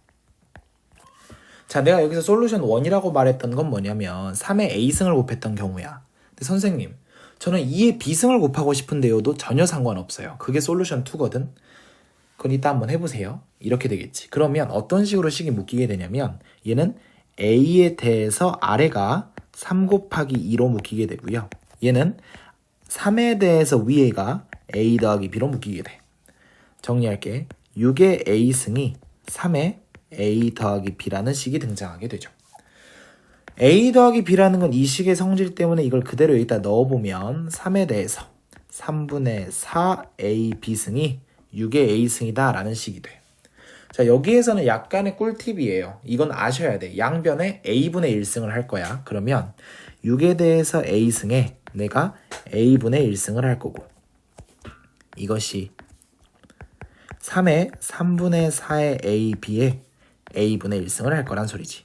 자, 내가 여기서 솔루션 1이라고 말했던 건 뭐냐면 3의 a승을 곱했던 경우야. 근데 선생님, 저는 2의 b승을 곱하고 싶은데요도 전혀 상관없어요. 그게 솔루션 2거든. 그건 이따 한번 해보세요. 이렇게 되겠지. 그러면 어떤 식으로 식이 묶이게 되냐면 얘는 a에 대해서 아래가 3 곱하기 2로 묶이게 되고요. 얘는 3에 대해서 위에가 a 더하기 b로 묶이게 돼. 정리할게. 6의 a승이 3의 a 더하기 b라는 식이 등장하게 되죠. a 더하기 b라는 건 이 식의 성질 때문에 이걸 그대로 여기다 넣어보면 3에 대해서 3분의 4 a b승이 6의 a승이다 라는 식이 돼. 자, 여기에서는 약간의 꿀팁이에요. 이건 아셔야 돼. 양변에 a분의 1승을 할 거야. 그러면 6에 대해서 a승에 내가 a분의 1승을 할 거고 이것이 3의 3분의 4의 a, b에 a분의 1승을 할 거란 소리지.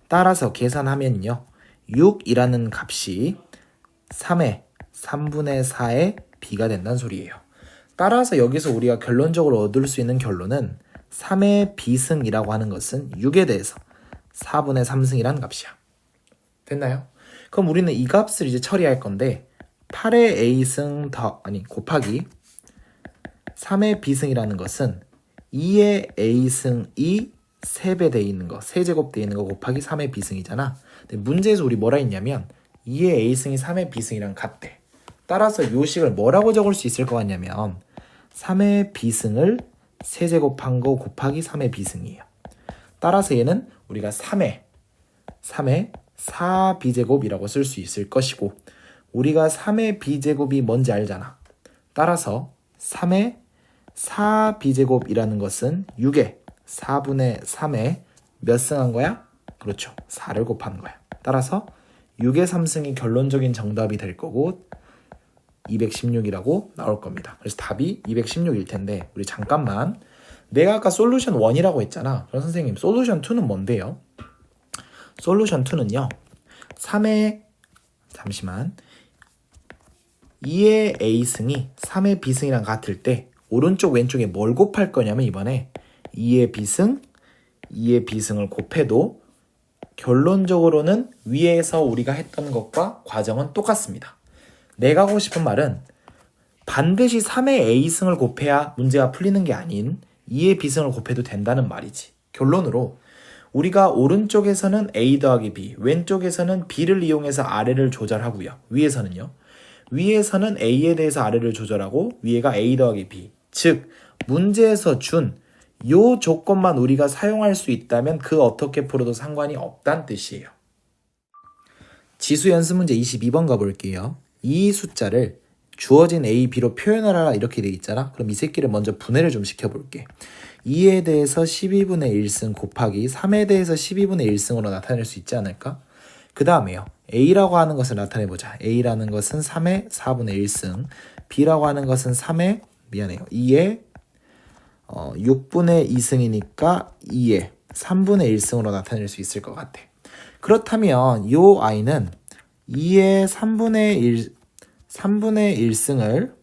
따라서 계산하면요. 6이라는 값이 3의 3분의 4의 b가 된다는 소리예요. 따라서 여기서 우리가 결론적으로 얻을 수 있는 결론은 3의 b승이라고 하는 것은 6에 대해서 4분의 3승이라는 값이야. 됐나요? 그럼 우리는 이 값을 이제 처리할 건데 8의 a승 곱하기 3의 b승이라는 것은 2의 a승이 3배 돼 있는 거, 세제곱 돼 있는 거 곱하기 3의 b승이잖아. 근데 문제에서 우리 뭐라 했냐면 2의 a승이 3의 b승이랑 같대. 따라서 이 식을 뭐라고 적을 수 있을 것 같냐면 3의 b승을 세제곱한 거 곱하기 3의 b승이에요. 따라서 얘는 우리가 3의 4b제곱이라고 쓸 수 있을 것이고 우리가 3의 b제곱이 뭔지 알잖아. 따라서 3의 4b제곱이라는 것은 6의 4분의 3에 몇 승 한 거야? 그렇죠. 4를 곱하는 거야. 따라서 6의 3승이 결론적인 정답이 될 거고 216이라고 나올 겁니다. 그래서 답이 216일 텐데 우리 잠깐만 내가 아까 솔루션 1이라고 했잖아. 그럼 선생님 솔루션 2는 뭔데요? 솔루션 2는요. 2의 a승이 3의 b승이랑 같을 때 오른쪽 왼쪽에 뭘 곱할 거냐면 이번에 2의 b승, 2의 b승을 곱해도 결론적으로는 위에서 우리가 했던 것과 과정은 똑같습니다. 내가 하고 싶은 말은 반드시 3의 a승을 곱해야 문제가 풀리는 게 아닌 2의 b승을 곱해도 된다는 말이지. 결론으로 우리가 오른쪽에서는 A 더하기 B, 왼쪽에서는 B를 이용해서 아래를 조절하고요. 위에서는요. 위에서는 A에 대해서 아래를 조절하고 위에가 A 더하기 B. 즉 문제에서 준 요 조건만 우리가 사용할 수 있다면 그 어떻게 풀어도 상관이 없다는 뜻이에요. 지수 연습 문제 22번 가볼게요. 이 숫자를 주어진 A, B로 표현하라 이렇게 돼 있잖아. 그럼 이 새끼를 먼저 분해를 좀 시켜볼게. 2에 대해서 12분의 1승 곱하기 3에 대해서 12분의 1승으로 나타낼 수 있지 않을까? 그 다음에요. A라고 하는 것을 나타내보자. A라는 것은 3의 4분의 1승, B라고 하는 것은 3의 2의 6분의 2승이니까 2의 3분의 1승으로 나타낼 수 있을 것 같아. 그렇다면 이 아이는 2의 3분의 1승을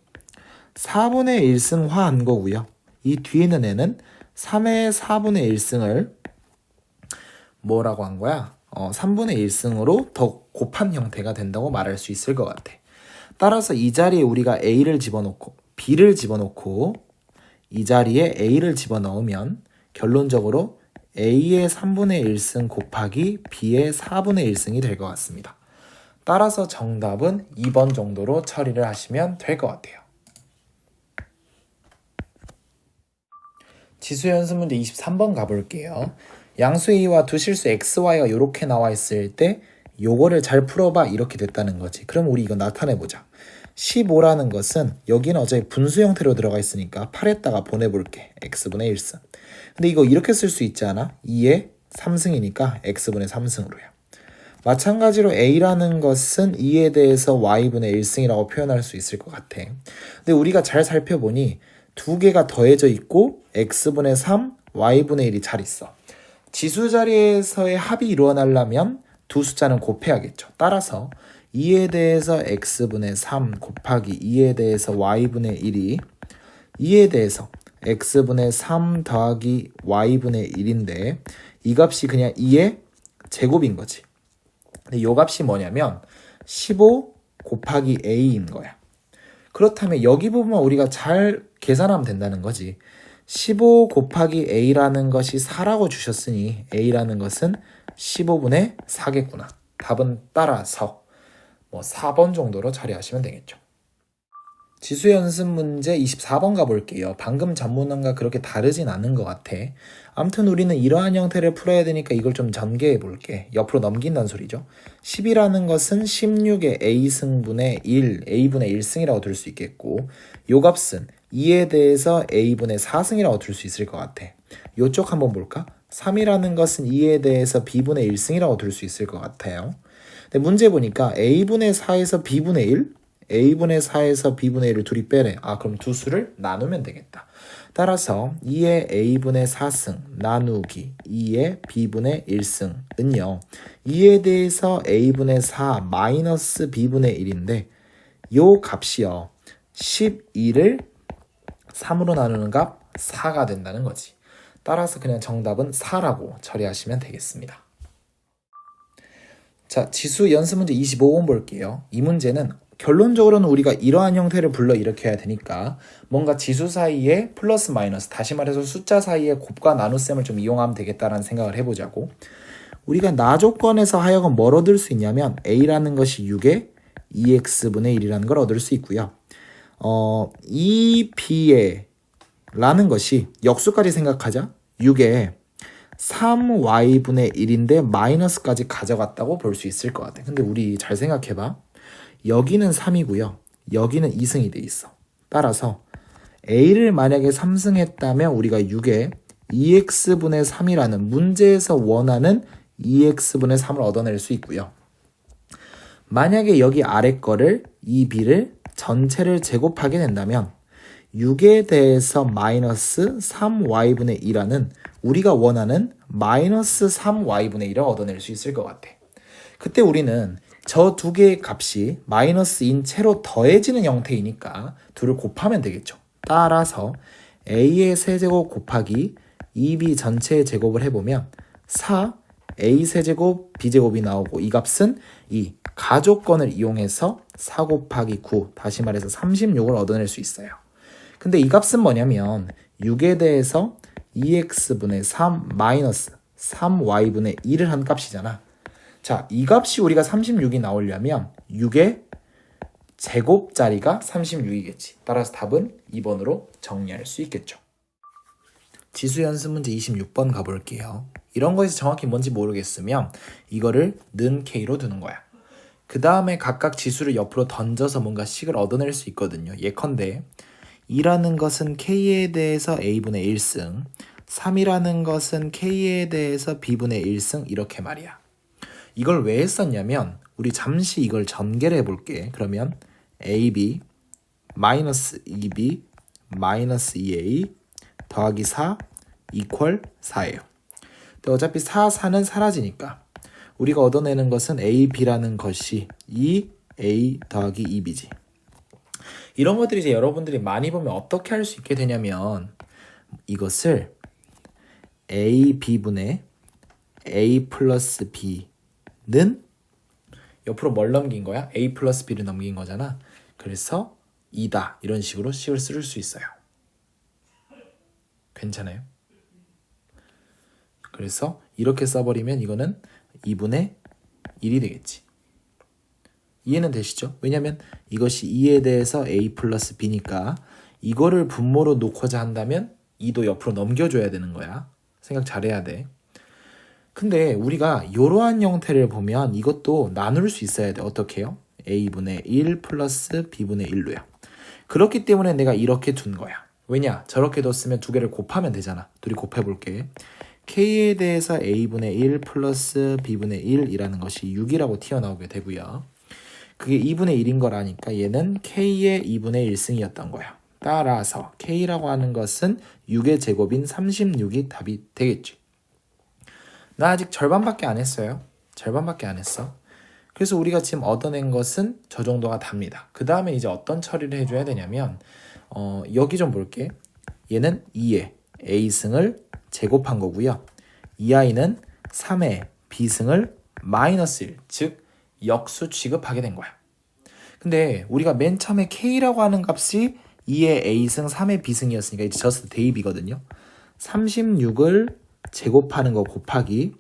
4분의 1승화한 거고요. 이 뒤에 있는 애는 3의 4분의 1승을 뭐라고 한 거야? 3분의 1승으로 더 곱한 형태가 된다고 말할 수 있을 것 같아. 따라서 이 자리에 우리가 A를 집어넣고 B를 집어넣고 이 자리에 A를 집어넣으면 결론적으로 A의 3분의 1승 곱하기 B의 4분의 1승이 될 것 같습니다. 따라서 정답은 2번 정도로 처리를 하시면 될 것 같아요. 지수 연습 문제 23번 가볼게요. 양수 A와 두 실수 XY가 이렇게 나와 있을 때 요거를 잘 풀어봐 이렇게 됐다는 거지. 그럼 우리 이거 나타내보자. 15라는 것은 여기는 어차피 분수 형태로 들어가 있으니까 8에다가 보내볼게. X분의 1승. 근데 이거 이렇게 쓸 수 있지 않아? 2의 3승이니까 X분의 3승으로요. 마찬가지로 A라는 것은 2에 대해서 Y분의 1승이라고 표현할 수 있을 것 같아. 근데 우리가 잘 살펴보니 두 개가 더해져 있고 X분의 3, Y분의 1이 잘 있어. 지수 자리에서의 합이 일어나려면 두 숫자는 곱해야겠죠. 따라서 2에 대해서 X분의 3 곱하기 2에 대해서 Y분의 1이 2에 대해서 X분의 3 더하기 Y분의 1인데 이 값이 그냥 2의 제곱인 거지. 근데 이 값이 뭐냐면 15 곱하기 A인 거야. 그렇다면 여기 부분만 우리가 잘 계산하면 된다는 거지. 15 곱하기 A라는 것이 4라고 주셨으니 A라는 것은 15분의 4겠구나. 답은 따라서 4번 정도로 처리하시면 되겠죠. 지수 연습 문제 24번 가볼게요. 방금 전문원과 그렇게 다르진 않은 것 같아. 아무튼 우리는 이러한 형태를 풀어야 되니까 이걸 좀 전개해 볼게. 옆으로 넘긴다는 소리죠. 10이라는 것은 16의 A승분의 1, A분의 1승이라고 들 수 있겠고 요 값은 2에 대해서 A분의 4승이라고 들 수 있을 것 같아. 요쪽 한번 볼까? 3이라는 것은 2에 대해서 B분의 1승이라고 들 수 있을 것 같아요. 근데 문제 보니까 A분의 4에서 B분의 1, A분의 4에서 B분의 1을 둘이 빼래. 그럼 두 수를 나누면 되겠다. 따라서 2의 A분의 4승 나누기 2의 B분의 1승은요. 2에 대해서 A분의 4 마이너스 B분의 1인데 요 값이요. 12를 3으로 나누는 값 4가 된다는 거지. 따라서 그냥 정답은 4라고 처리하시면 되겠습니다. 자, 지수 연습 문제 25번 볼게요. 이 문제는 결론적으로는 우리가 이러한 형태를 불러일으켜야 되니까 뭔가 지수 사이에 플러스 마이너스, 다시 말해서 숫자 사이에 곱과 나눗셈을 좀 이용하면 되겠다라는 생각을 해보자고. 우리가 나 조건에서 하여금 뭘 얻을 수 있냐면 A라는 것이 6의 2x분의 1이라는 걸 얻을 수 있고요. 이 B에 라는 것이 역수까지 생각하자. 6에 3y분의 1인데 마이너스까지 가져갔다고 볼 수 있을 것 같아. 근데 우리 잘 생각해봐. 여기는 3이고요. 여기는 2승이 돼 있어. 따라서 A를 만약에 3승했다면 우리가 6에 2x분의 3이라는 문제에서 원하는 2x분의 3을 얻어낼 수 있고요. 만약에 여기 아래 거를 이 B를 전체를 제곱하게 된다면 6에 대해서 마이너스 3y분의 2라는 우리가 원하는 마이너스 3y분의 1을 얻어낼 수 있을 것 같아. 그때 우리는 저 두 개의 값이 마이너스인 채로 더해지는 형태이니까 둘을 곱하면 되겠죠. 따라서 a의 세제곱 곱하기 2b 전체의 제곱을 해보면 4, a 세제곱 b제곱이 나오고 이 값은 이 가조건을 이용해서 4 곱하기 9, 다시 말해서 36을 얻어낼 수 있어요. 근데 이 값은 뭐냐면 6에 대해서 2x분의 3 마이너스 3y분의 1을 한 값이잖아. 자, 이 값이 우리가 36이 나오려면 6의 제곱자리가 36이겠지. 따라서 답은 2번으로 정리할 수 있겠죠. 지수 연습 문제 26번 가볼게요. 이런 거에서 정확히 뭔지 모르겠으면 이거를 는 k로 두는 거야. 그 다음에 각각 지수를 옆으로 던져서 뭔가 식을 얻어낼 수 있거든요. 예컨대 2라는 것은 k에 대해서 a분의 1승, 3이라는 것은 k에 대해서 b분의 1승 이렇게 말이야. 이걸 왜 했었냐면 우리 잠시 이걸 전개를 해볼게. 그러면 ab 마이너스 2b 마이너스 2a 더하기 4 이퀄 4예요. 근데 어차피 4, 4는 사라지니까 우리가 얻어내는 것은 a, b라는 것이 2a 더하기 2b지. 이런 것들이 이제 여러분들이 많이 보면 어떻게 할 수 있게 되냐면 이것을 a, b분의 a 플러스 b는 옆으로 뭘 넘긴 거야? a 플러스 b를 넘긴 거잖아. 그래서 2다 이런 식으로 식을 쓸 수 있어요. 괜찮아요? 그래서 이렇게 써버리면 이거는 2분의 1이 되겠지. 이해는 되시죠? 왜냐면 이것이 2에 대해서 a 플러스 b니까 이거를 분모로 놓고자 한다면 2도 옆으로 넘겨줘야 되는 거야. 생각 잘해야 돼. 근데 우리가 이러한 형태를 보면 이것도 나눌 수 있어야 돼. 어떻게 해요? a분의 1 플러스 b분의 1로요. 그렇기 때문에 내가 이렇게 둔 거야. 왜냐? 저렇게 뒀으면 두 개를 곱하면 되잖아. 둘이 곱해볼게. k에 대해서 a분의 1 플러스 b분의 1이라는 것이 6이라고 튀어나오게 되고요. 그게 2분의 1인 거라니까 얘는 k의 2분의 1승이었던 거야. 따라서 k라고 하는 것은 6의 제곱인 36이 답이 되겠지. 나 아직 절반밖에 안 했어요. 절반밖에 안 했어. 그래서 우리가 지금 얻어낸 것은 저 정도가 답니다. 그 다음에 이제 어떤 처리를 해줘야 되냐면 여기 좀 볼게. 얘는 2의 a승을 제곱한 거고요. 이 아이는 3의 b승을 마이너스 1, 즉 역수 취급하게 된 거야. 근데 우리가 맨 처음에 k라고 하는 값이 2의 a승, 3의 b승이었으니까 이제 just 대입이거든요. 36을 제곱하는 거 곱하기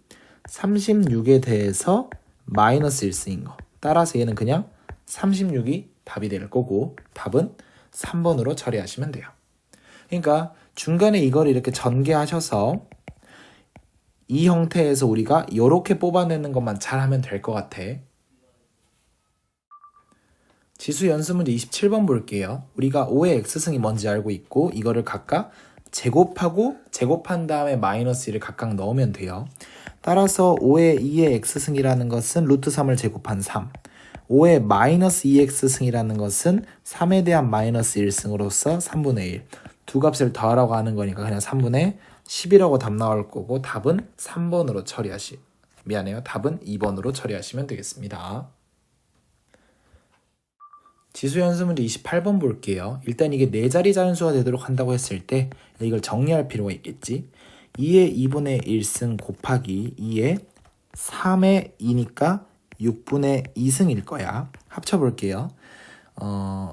36에 대해서 마이너스 1승인 거. 따라서 얘는 그냥 36이 답이 될 거고 답은 3번으로 처리하시면 돼요. 그러니까 중간에 이걸 이렇게 전개하셔서 이 형태에서 우리가 이렇게 뽑아내는 것만 잘하면 될 것 같아. 지수 연습 문제 27번 볼게요. 우리가 5의 x승이 뭔지 알고 있고 이거를 각각 제곱하고 제곱한 다음에 마이너스 1을 각각 넣으면 돼요. 따라서 5의 2의 x승이라는 것은 루트 3을 제곱한 3, 5의 마이너스 2x승이라는 것은 3에 대한 마이너스 1승으로서 3분의 1. 두 값을 더하라고 하는 거니까 그냥 3분의 10이라고 답 나올 거고 답은 3번으로 미안해요. 답은 2번으로 처리하시면 되겠습니다. 지수 연습 문제 28번 볼게요. 일단 이게 4자리 자연수가 되도록 한다고 했을 때 이걸 정리할 필요가 있겠지. 2의 2분의 1승 곱하기 2의 3의 2니까 6분의 2승일 거야. 합쳐볼게요.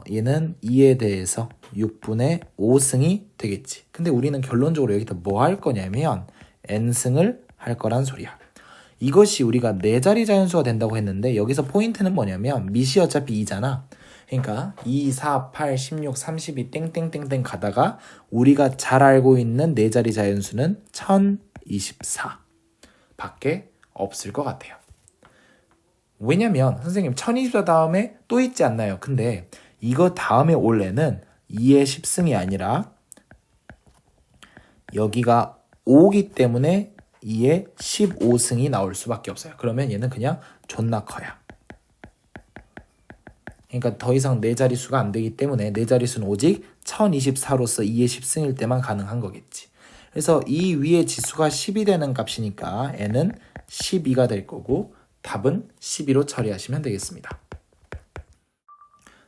얘는 2에 대해서 6분의 5승이 되겠지. 근데 우리는 결론적으로 여기다 뭐 할 거냐면 n승을 할 거란 소리야. 이것이 우리가 4자리 자연수가 된다고 했는데 여기서 포인트는 뭐냐면 밑이 어차피 2잖아. 그러니까 2, 4, 8, 16, 32 땡땡땡땡 가다가 우리가 잘 알고 있는 4자리 자연수는 1024 밖에 없을 것 같아요. 왜냐면 선생님 1024 다음에 또 있지 않나요? 근데 이거 다음에 올 애는 2의 10승이 아니라 여기가 5기 때문에 2의 15승이 나올 수밖에 없어요. 그러면 얘는 그냥 존나 커요. 그러니까 더 이상 4자릿수가 안 되기 때문에 4자릿수는 오직 1024로서 2의 10승일 때만 가능한 거겠지. 그래서 이 위에 지수가 10이 되는 값이니까 n은 12가 될 거고 답은 12로 처리하시면 되겠습니다.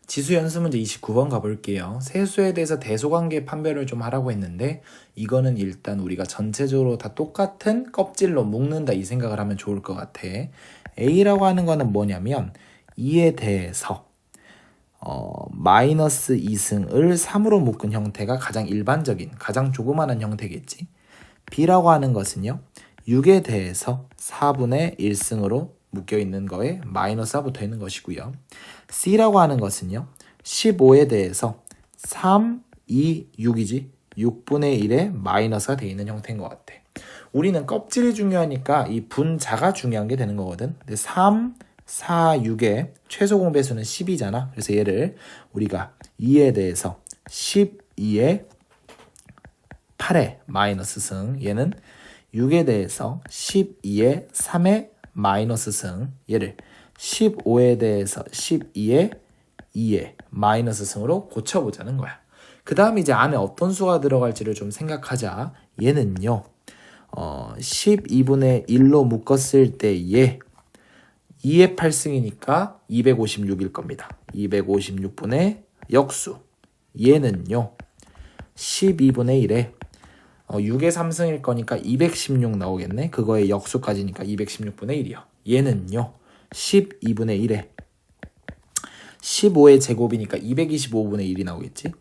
지수 연습 문제 29번 가볼게요. 세수에 대해서 대소관계 판별을 좀 하라고 했는데 이거는 일단 우리가 전체적으로 다 똑같은 껍질로 묶는다 이 생각을 하면 좋을 것 같아. A라고 하는 거는 뭐냐면 2에 대해서 마이너스 2승을 3으로 묶은 형태가 가장 일반적인, 가장 조그마한 형태겠지. B라고 하는 것은요. 6에 대해서 4분의 1승으로 묶여있는 거에 마이너스가 붙어있는 것이고요. C라고 하는 것은요. 15에 대해서 3, 2, 6이지 6분의 1에 마이너스가 되어 있는 형태인 것 같아. 우리는 껍질이 중요하니까 이 분자가 중요한 게 되는 거거든. 근데 3, 4, 6의 최소 공배수는 10이잖아. 그래서 얘를 우리가 2에 대해서 12에 8의 마이너스 승, 얘는 6에 대해서 12에 3의 마이너스 승, 얘를 15에 대해서 12에 2의 마이너스 승으로 고쳐보자는 거야. 그 다음 이제 안에 어떤 수가 들어갈지를 좀 생각하자. 얘는요 12분의 1로 묶었을 때에 2의 8승이니까 256일 겁니다. 256분의 역수. 얘는요 12분의 1에 6의 3승일 거니까 216 나오겠네. 그거의 역수까지니까 216분의 1이요. 얘는요 12분의 1에 15의 제곱이니까 225분의 1이 나오겠지.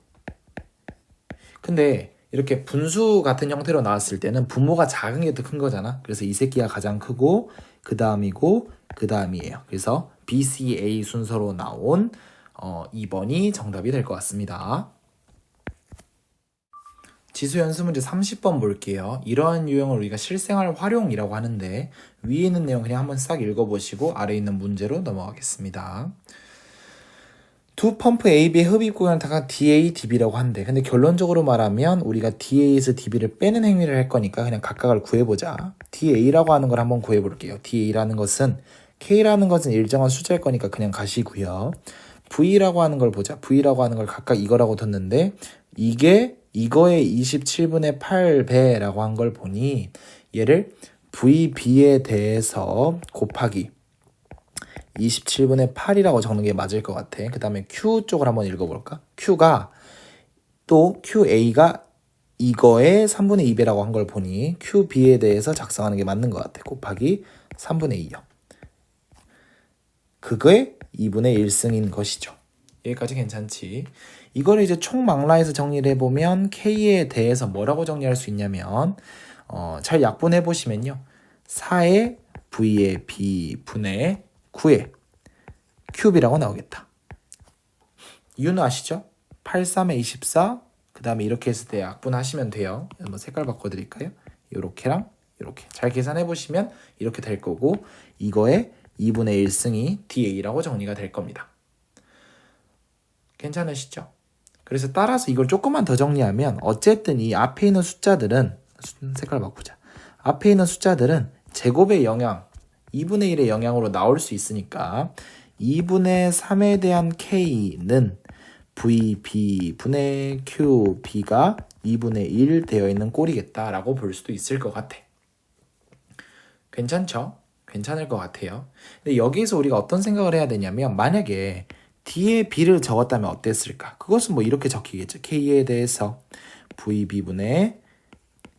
근데 이렇게 분수 같은 형태로 나왔을 때는 분모가 작은 게 더 큰 거잖아. 그래서 이 새끼가 가장 크고 그 다음이고 그 다음이에요. 그래서 B, C, A 순서로 나온 2번이 정답이 될 것 같습니다. 지수 연습 문제 30번 볼게요. 이러한 유형을 우리가 실생활 활용이라고 하는데 위에 있는 내용 그냥 한번 싹 읽어보시고 아래에 있는 문제로 넘어가겠습니다. 두 펌프 A, B의 흡입 구간을 DA, DB라고 한대. 근데 결론적으로 말하면 우리가 DA에서 DB를 빼는 행위를 할 거니까 그냥 각각을 구해보자. DA라고 하는 걸 한번 구해볼게요. DA라는 것은 K라는 것은 일정한 숫자일 거니까 그냥 가시고요. V라고 하는 걸 보자. V라고 하는 걸 각각 이거라고 뒀는데 이게 이거의 27분의 8배라고 한 걸 보니 얘를 VB에 대해서 곱하기 27분의 8이라고 적는 게 맞을 것 같아. 그 다음에 Q 쪽을 한번 읽어볼까? Q가 또 QA가 이거의 3분의 2배라고 한 걸 보니 QB에 대해서 작성하는 게 맞는 것 같아. 곱하기 3분의 2요. 그거의 2분의 1승인 것이죠. 여기까지 괜찮지? 이걸 이제 총망라해서 정리를 해보면 K에 대해서 뭐라고 정리할 수 있냐면 잘 약분해 보시면요. 4의 V의 B 분의 9의 큐브라고 나오겠다. 이유는 아시죠? 8, 3의 24, 그 다음에 이렇게 했을 때 약분하시면 돼요. 한번 색깔 바꿔드릴까요? 요렇게랑 요렇게 잘 계산해 보시면 이렇게 될 거고 이거의 2분의 1승이 DA라고 정리가 될 겁니다. 괜찮으시죠? 그래서 따라서 이걸 조금만 더 정리하면 어쨌든 이 앞에 있는 숫자들은 색깔 바꾸자. 앞에 있는 숫자들은 제곱의 영향 2분의 1의 영향으로 나올 수 있으니까 2분의 3에 대한 K는 VB 분의 QB가 2분의 1 되어 있는 꼴이겠다라고 볼 수도 있을 것 같아. 괜찮죠? 괜찮을 것 같아요. 근데 여기에서 우리가 어떤 생각을 해야 되냐면 만약에 D에 B를 적었다면 어땠을까? 그것은 뭐 이렇게 적히겠죠. K에 대해서 VB분의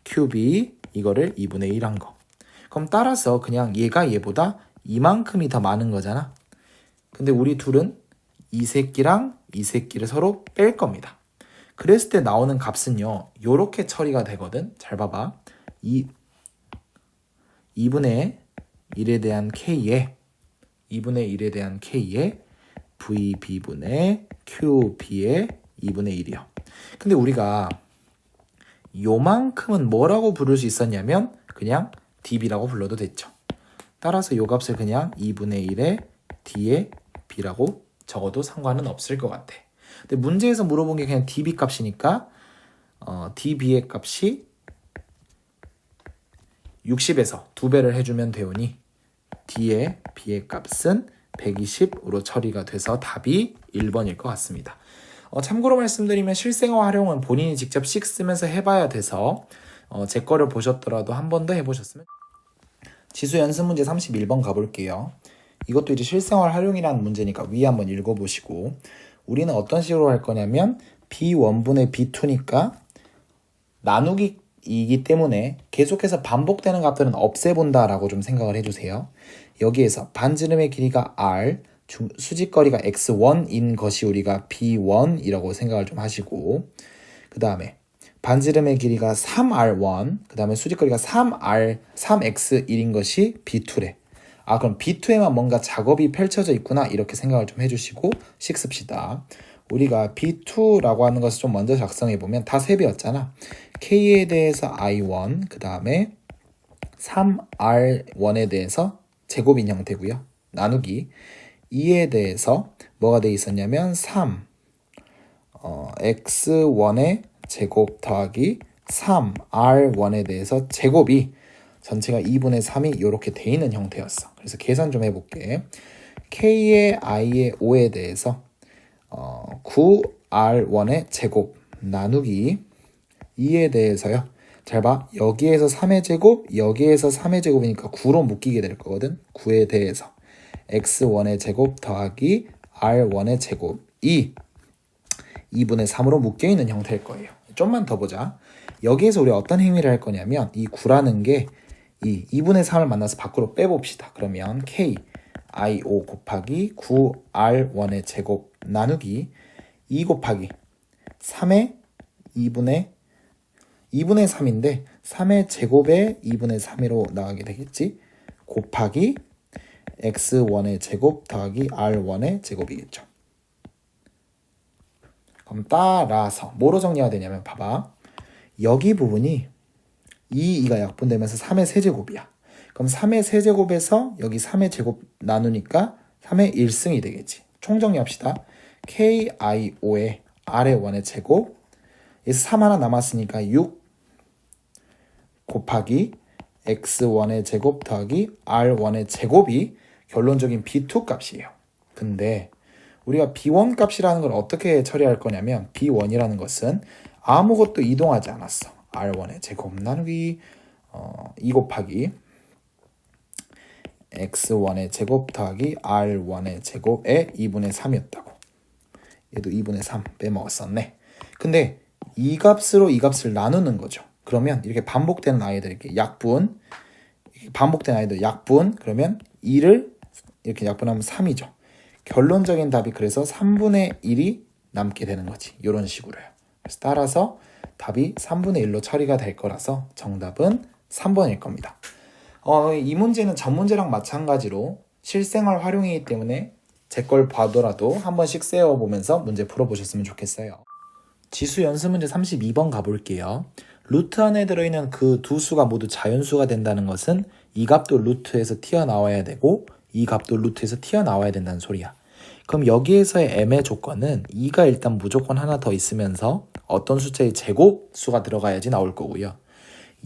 QB 이거를 2분의 1 한 거. 그럼 따라서 그냥 얘가 얘보다 이만큼이 더 많은 거잖아. 근데 우리 둘은 이 새끼랑 이 새끼를 서로 뺄 겁니다. 그랬을 때 나오는 값은요. 요렇게 처리가 되거든. 잘 봐봐. 2분의 1에 대한 K에 2분의 1에 대한 K에 VB분의 QB의 2분의 1이요. 근데 우리가 요만큼은 뭐라고 부를 수 있었냐면 그냥 DB라고 불러도 됐죠. 따라서 요 값을 그냥 2분의 1에 D의 B라고 적어도 상관은 없을 것 같아. 근데 문제에서 물어본 게 그냥 DB 값이니까 DB의 값이 60에서 2배를 해주면 되오니 D의 B의 값은 120으로 처리가 돼서 답이 1번일 것 같습니다. 참고로 말씀드리면 실생활 활용은 본인이 직접 씩 쓰면서 해봐야 돼서 제 거를 보셨더라도 한 번 더 해보셨으면. 지수 연습 문제 31번 가볼게요. 이것도 이제 실생활 활용이라는 문제니까 위에 한번 읽어보시고 우리는 어떤 식으로 할 거냐면 B1분의 B2니까 나누기이기 때문에 계속해서 반복되는 값들은 없애본다라고 좀 생각을 해주세요. 여기에서 반지름의 길이가 R, 수직거리가 X1인 것이 우리가 B1이라고 생각을 좀 하시고 그 다음에 반지름의 길이가 3R1, 그 다음에 수직거리가 3X1인 것이 B2래. 아, 그럼 B2에만 뭔가 작업이 펼쳐져 있구나, 이렇게 생각을 좀 해주시고 식습시다. 우리가 B2라고 하는 것을 좀 먼저 작성해보면 다 세배였잖아. K에 대해서 I1, 그 다음에 3R1에 대해서 제곱인 형태고요. 나누기 2에 대해서 뭐가 돼 있었냐면 3X1의 제곱 더하기 3R1에 대해서 제곱이 전체가 2분의 3이 이렇게 돼 있는 형태였어. 그래서 계산 좀 해볼게. K의 I의 5에 대해서 9R1의 제곱 나누기 2에 대해서요. 잘 봐. 여기에서 3의 제곱, 여기에서 3의 제곱이니까 9로 묶이게 될 거거든. 9에 대해서 X1의 제곱 더하기 R1의 제곱이 2분의 3으로 묶여있는 형태일 거예요. 좀만 더 보자. 여기에서 우리 어떤 행위를 할 거냐면 이 9라는 게 이 2분의 3을 만나서 밖으로 빼봅시다. 그러면 K, I5 곱하기 9R1의 제곱 나누기 2 곱하기 3의 2분의 3인데 3의 제곱에 2분의 3으로 나가게 되겠지. 곱하기 X1의 제곱 더하기 R1의 제곱이겠죠. 그럼 따라서 뭐로 정리가 되냐면 봐봐. 여기 부분이 2가 약분되면서 3의 세제곱이야. 그럼 3의 세제곱에서 여기 3의 제곱 나누니까 3의 1승이 되겠지. 총정리합시다. KI5의 R의 1의 제곱, 여기서 3 하나 남았으니까 6 곱하기 X1의 제곱 더하기 R1의 제곱이 결론적인 B2 값이에요. 근데 우리가 B1 값이라는 걸 어떻게 처리할 거냐면 B1이라는 것은 아무것도 이동하지 않았어. R1의 제곱 나누기 2 곱하기 X1의 제곱 더하기 R1의 제곱에 2분의 3이었다고. 얘도 2분의 3 빼먹었었네. 근데 이 값으로 이 값을 나누는 거죠. 그러면 이렇게 반복되는 아이들에게 약분, 반복된 아이들 약분, 그러면 2를 이렇게 약분하면 3이죠. 결론적인 답이 그래서 3분의 1이 남게 되는 거지. 이런 식으로요. 그래서 따라서 답이 3분의 1로 처리가 될 거라서 정답은 3번일 겁니다. 이 문제는 전 문제랑 마찬가지로 실생활 활용이기 때문에 제 걸 봐더라도 한 번씩 세워보면서 문제 풀어보셨으면 좋겠어요. 지수 연습 문제 32번 가볼게요. 루트 안에 들어있는 그 두 수가 모두 자연수가 된다는 것은 이 값도 루트에서 튀어나와야 되고 이 값도 루트에서 튀어나와야 된다는 소리야. 그럼 여기에서의 m의 조건은 2가 일단 무조건 하나 더 있으면서 어떤 숫자의 제곱수가 들어가야지 나올 거고요.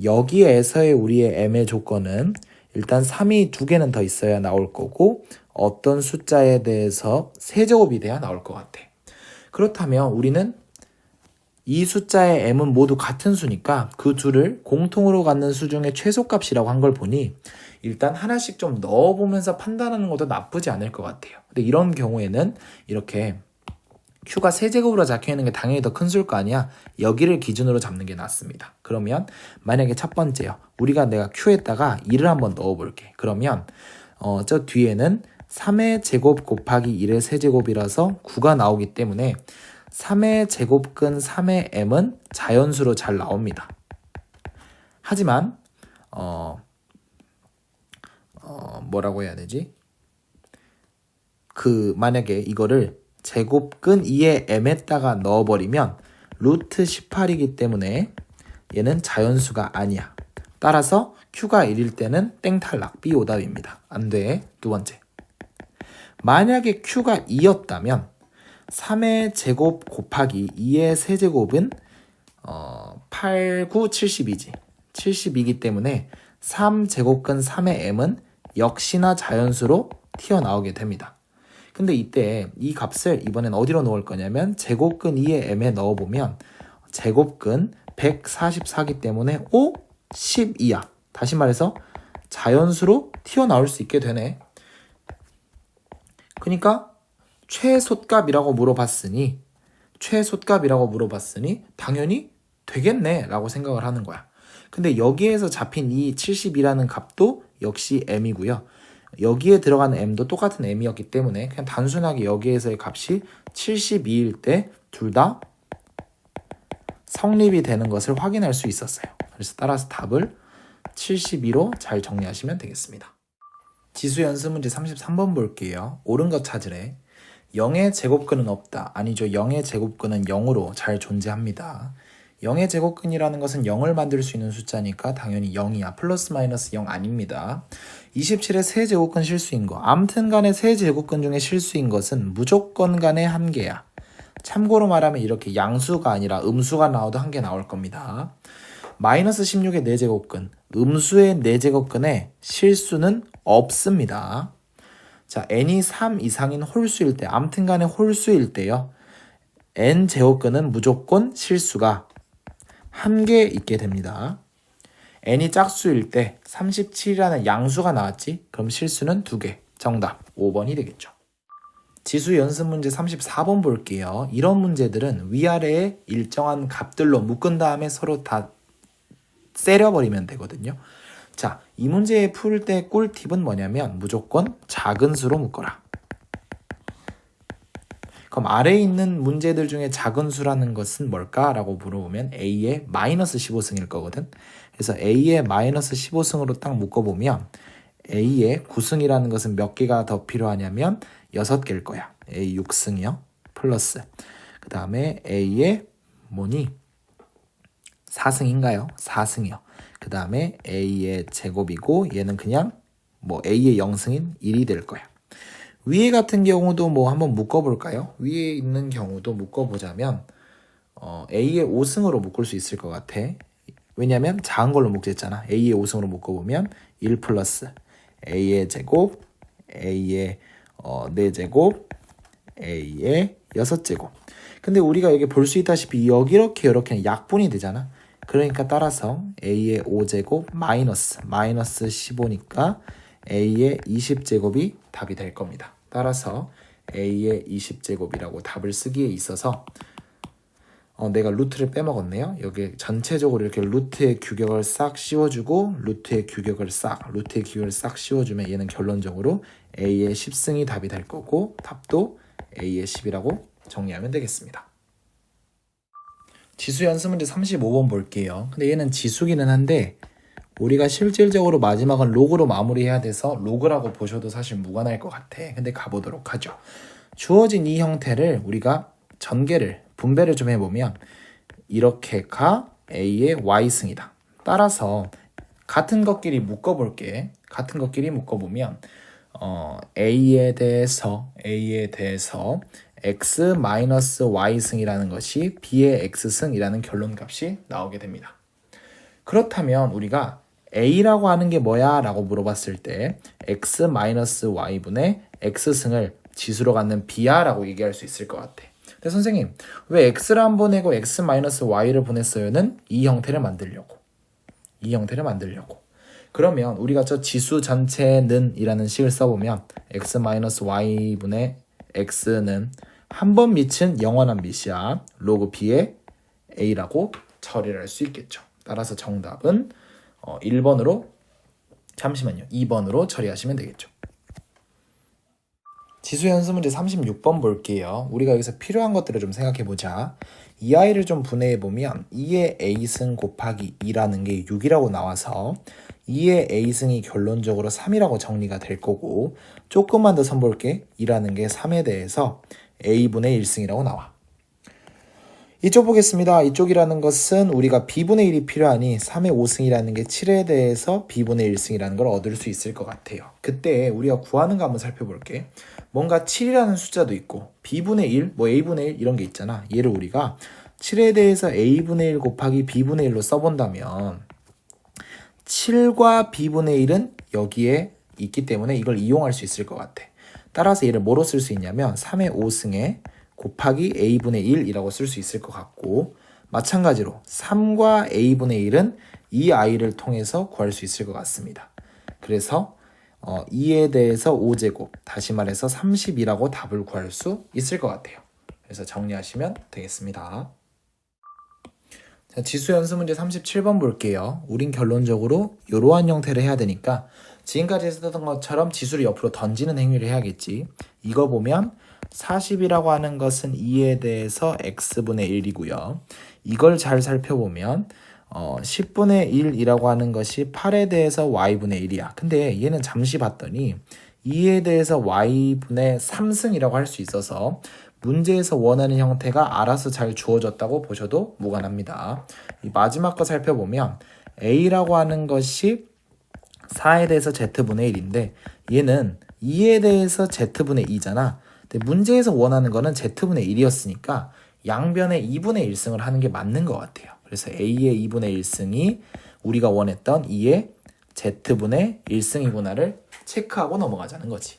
여기에서의 우리의 m의 조건은 일단 3이 2개는 더 있어야 나올 거고 어떤 숫자에 대해서 세제곱이 돼야 나올 것 같아. 그렇다면 우리는 이 숫자의 m은 모두 같은 수니까 그 둘을 공통으로 갖는 수 중에 최소값이라고 한 걸 보니 일단 하나씩 좀 넣어보면서 판단하는 것도 나쁘지 않을 것 같아요. 근데 이런 경우에는 이렇게 q가 세제곱으로 적혀있는 게 당연히 더 큰 수일 거 아니야. 여기를 기준으로 잡는 게 낫습니다. 그러면 만약에 첫 번째요. 내가 q에다가 2를 한번 넣어볼게. 그러면 저 뒤에는 3의 제곱 곱하기 1의 세제곱이라서 9가 나오기 때문에 3의 제곱근 3의 m은 자연수로 잘 나옵니다. 하지만 뭐라고 해야 되지? 만약에 이거를 제곱근 2의 m에다가 넣어버리면 루트 18이기 때문에 얘는 자연수가 아니야. 따라서 q가 1일 때는 땡탈락, B 오답입니다. 안 돼. 두 번째. 만약에 q가 2였다면 3의 제곱 곱하기 2의 세제곱은 8, 9, 72지. 72이기 때문에 3제곱근 3의 m은 역시나 자연수로 튀어나오게 됩니다. 근데 이때 이 값을 이번엔 어디로 넣을 거냐면 제곱근 2의 m에 넣어보면 제곱근 144이기 때문에 5, 12야. 다시 말해서 자연수로 튀어나올 수 있게 되네. 그러니까 최소값이라고 물어봤으니 당연히 되겠네 라고 생각을 하는 거야. 근데 여기에서 잡힌 이 72라는 값도 역시 m이고요. 여기에 들어가는 m도 똑같은 m이었기 때문에 그냥 단순하게 여기에서의 값이 72일 때 둘 다 성립이 되는 것을 확인할 수 있었어요. 그래서 따라서 답을 72로 잘 정리하시면 되겠습니다. 지수 연습 문제 33번 볼게요. 옳은 것 찾으래. 0의 제곱근은 없다. 아니죠. 0의 제곱근은 0으로 잘 존재합니다. 0의 제곱근이라는 것은 0을 만들 수 있는 숫자니까 당연히 0이야. 플러스 마이너스 0 아닙니다. 27의 세제곱근 실수인 거. 암튼 간에 세제곱근 중에 실수인 것은 무조건 간에 한 개야. 참고로 말하면 이렇게 양수가 아니라 음수가 나와도 한 개 나올 겁니다. 마이너스 16의 4제곱근. 음수의 4제곱근에 실수는 없습니다. 자, n이 3 이상인 홀수일 때, 암튼 간에 홀수일 때요. n 제곱근은 무조건 실수가 한 개 있게 됩니다. n이 짝수일 때 37이라는 양수가 나왔지? 그럼 실수는 2개. 정답 5번이 되겠죠. 지수 연습 문제 34번 볼게요. 이런 문제들은 위아래에 일정한 값들로 묶은 다음에 서로 다 세려버리면 되거든요. 자, 이 문제 풀 때 꿀팁은 뭐냐면 무조건 작은 수로 묶어라. 그럼 아래에 있는 문제들 중에 작은 수라는 것은 뭘까라고 물어보면 A의 마이너스 15승일 거거든. 그래서 A의 마이너스 15승으로 딱 묶어보면 A의 9승이라는 것은 몇 개가 더 필요하냐면 6개일 거야. A 6승이요. 플러스 그 다음에 A의 뭐니? 4승인가요? 4승이요. 그 다음에 A의 제곱이고 얘는 그냥 뭐 A의 0승인 1이 될 거야. 위에 같은 경우도 뭐 한번 묶어볼까요? 위에 있는 경우도 묶어보자면 A의 5승으로 묶을 수 있을 것 같아. 왜냐면 작은 걸로 묶었잖아. A의 5승으로 묶어보면 1 플러스 A의 제곱, A의 4제곱, A의 6제곱. 근데 우리가 여기 볼 수 있다시피 여기 이렇게는 약분이 되잖아. 그러니까 따라서 A의 5제곱 마이너스 15니까 A의 20제곱이 답이 될 겁니다. 따라서 A의 20제곱이라고 답을 쓰기에 있어서 내가 루트를 빼먹었네요. 여기 전체적으로 이렇게 루트의 규격을 싹 씌워주고 루트의 규격을 싹 씌워주면 얘는 결론적으로 A의 10승이 답이 될 거고 답도 A의 10이라고 정리하면 되겠습니다. 지수 연습 문제 35번 볼게요. 근데 얘는 지수기는 한데 우리가 실질적으로 마지막은 로그로 마무리해야 돼서 로그라고 보셔도 사실 무관할 것 같아. 근데 가보도록 하죠. 주어진 이 형태를 우리가 분배를 좀 해보면 이렇게가 A의 Y승이다. 따라서 같은 것끼리 묶어볼게. 같은 것끼리 묶어보면 A에 대해서 X-Y승이라는 것이 B의 X승이라는 결론값이 나오게 됩니다. 그렇다면 우리가 A라고 하는 게 뭐야? 라고 물어봤을 때 X-Y분의 X승을 지수로 갖는 B야? 라고 얘기할 수 있을 것 같아. 근데 선생님 왜 X를 안 보내고 X-Y를 보냈어요는 이 형태를 만들려고. 그러면 우리가 저 지수 전체는 이라는 식을 써보면 X-Y분의 X는 한 번 밑은 영원한 밑이야. 로그 B의 A라고 처리를 할 수 있겠죠. 따라서 정답은 2번으로 처리하시면 되겠죠. 지수 연습 문제 36번 볼게요. 우리가 여기서 필요한 것들을 좀 생각해보자. 이 아이를 좀 분해해보면 2의 A승 곱하기 2라는 게 6이라고 나와서 2의 A승이 결론적으로 3이라고 정리가 될 거고 조금만 더 선볼게. 2라는 게 3에 대해서 A분의 1승이라고 나와. 이쪽 보겠습니다. 이쪽이라는 것은 우리가 B분의 1이 필요하니 3의 5승이라는 게 7에 대해서 B분의 1승이라는 걸 얻을 수 있을 것 같아요. 그때 우리가 구하는 거 한번 살펴볼게. 뭔가 7이라는 숫자도 있고 B분의 1, 뭐 A분의 1 이런 게 있잖아. 얘를 우리가 7에 대해서 A분의 1 곱하기 B분의 1로 써본다면 7과 B분의 1은 여기에 있기 때문에 이걸 이용할 수 있을 것 같아. 따라서 얘를 뭐로 쓸 수 있냐면 3의 5승에 곱하기 A분의 1이라고 쓸 수 있을 것 같고 마찬가지로 3과 A분의 1은 이 아이를 통해서 구할 수 있을 것 같습니다. 그래서 2에 대해서 5제곱, 다시 말해서 30이라고 답을 구할 수 있을 것 같아요. 그래서 정리하시면 되겠습니다. 자, 지수 연습 문제 37번 볼게요. 우린 결론적으로 이러한 형태를 해야 되니까 지금까지 했었던 것처럼 지수를 옆으로 던지는 행위를 해야겠지. 이거 보면 40이라고 하는 것은 2에 대해서 x분의 1이고요. 이걸 잘 살펴보면 10분의 1이라고 하는 것이 8에 대해서 y분의 1이야. 근데 얘는 잠시 봤더니 2에 대해서 y분의 3승이라고 할 수 있어서 문제에서 원하는 형태가 알아서 잘 주어졌다고 보셔도 무관합니다. 이 마지막 거 살펴보면 a라고 하는 것이 4에 대해서 z분의 1인데 얘는 2에 대해서 z분의 2잖아. 근데 문제에서 원하는 거는 z분의 1이었으니까 양변에 2분의 1승을 하는 게 맞는 것 같아요. 그래서 a의 2분의 1승이 우리가 원했던 2의 z분의 1승이구나를 체크하고 넘어가자는 거지.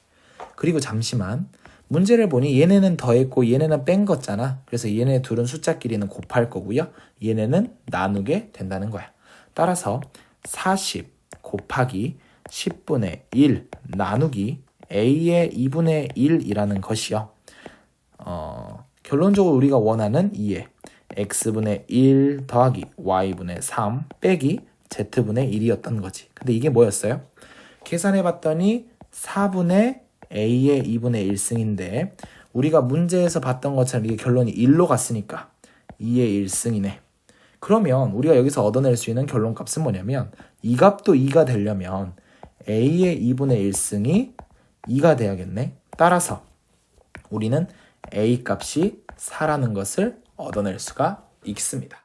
그리고 잠시만 문제를 보니 얘네는 더했고 얘네는 뺀 거잖아. 그래서 얘네 둘은 숫자끼리는 곱할 거고요. 얘네는 나누게 된다는 거야. 따라서 40 곱하기 10분의 1 나누기 a의 2분의 1이라는 것이요. 결론적으로 우리가 원하는 2의 x분의 1 더하기 y분의 3 빼기 z분의 1이었던 거지. 근데 이게 뭐였어요? 계산해봤더니 4분의 a의 2분의 1승인데 우리가 문제에서 봤던 것처럼 이게 결론이 1로 갔으니까 2의 1승이네. 그러면 우리가 여기서 얻어낼 수 있는 결론값은 뭐냐면 이 값도 2가 되려면 a의 2분의 1승이 2가 돼야겠네. 따라서 우리는 a 값이 4라는 것을 얻어낼 수가 있습니다.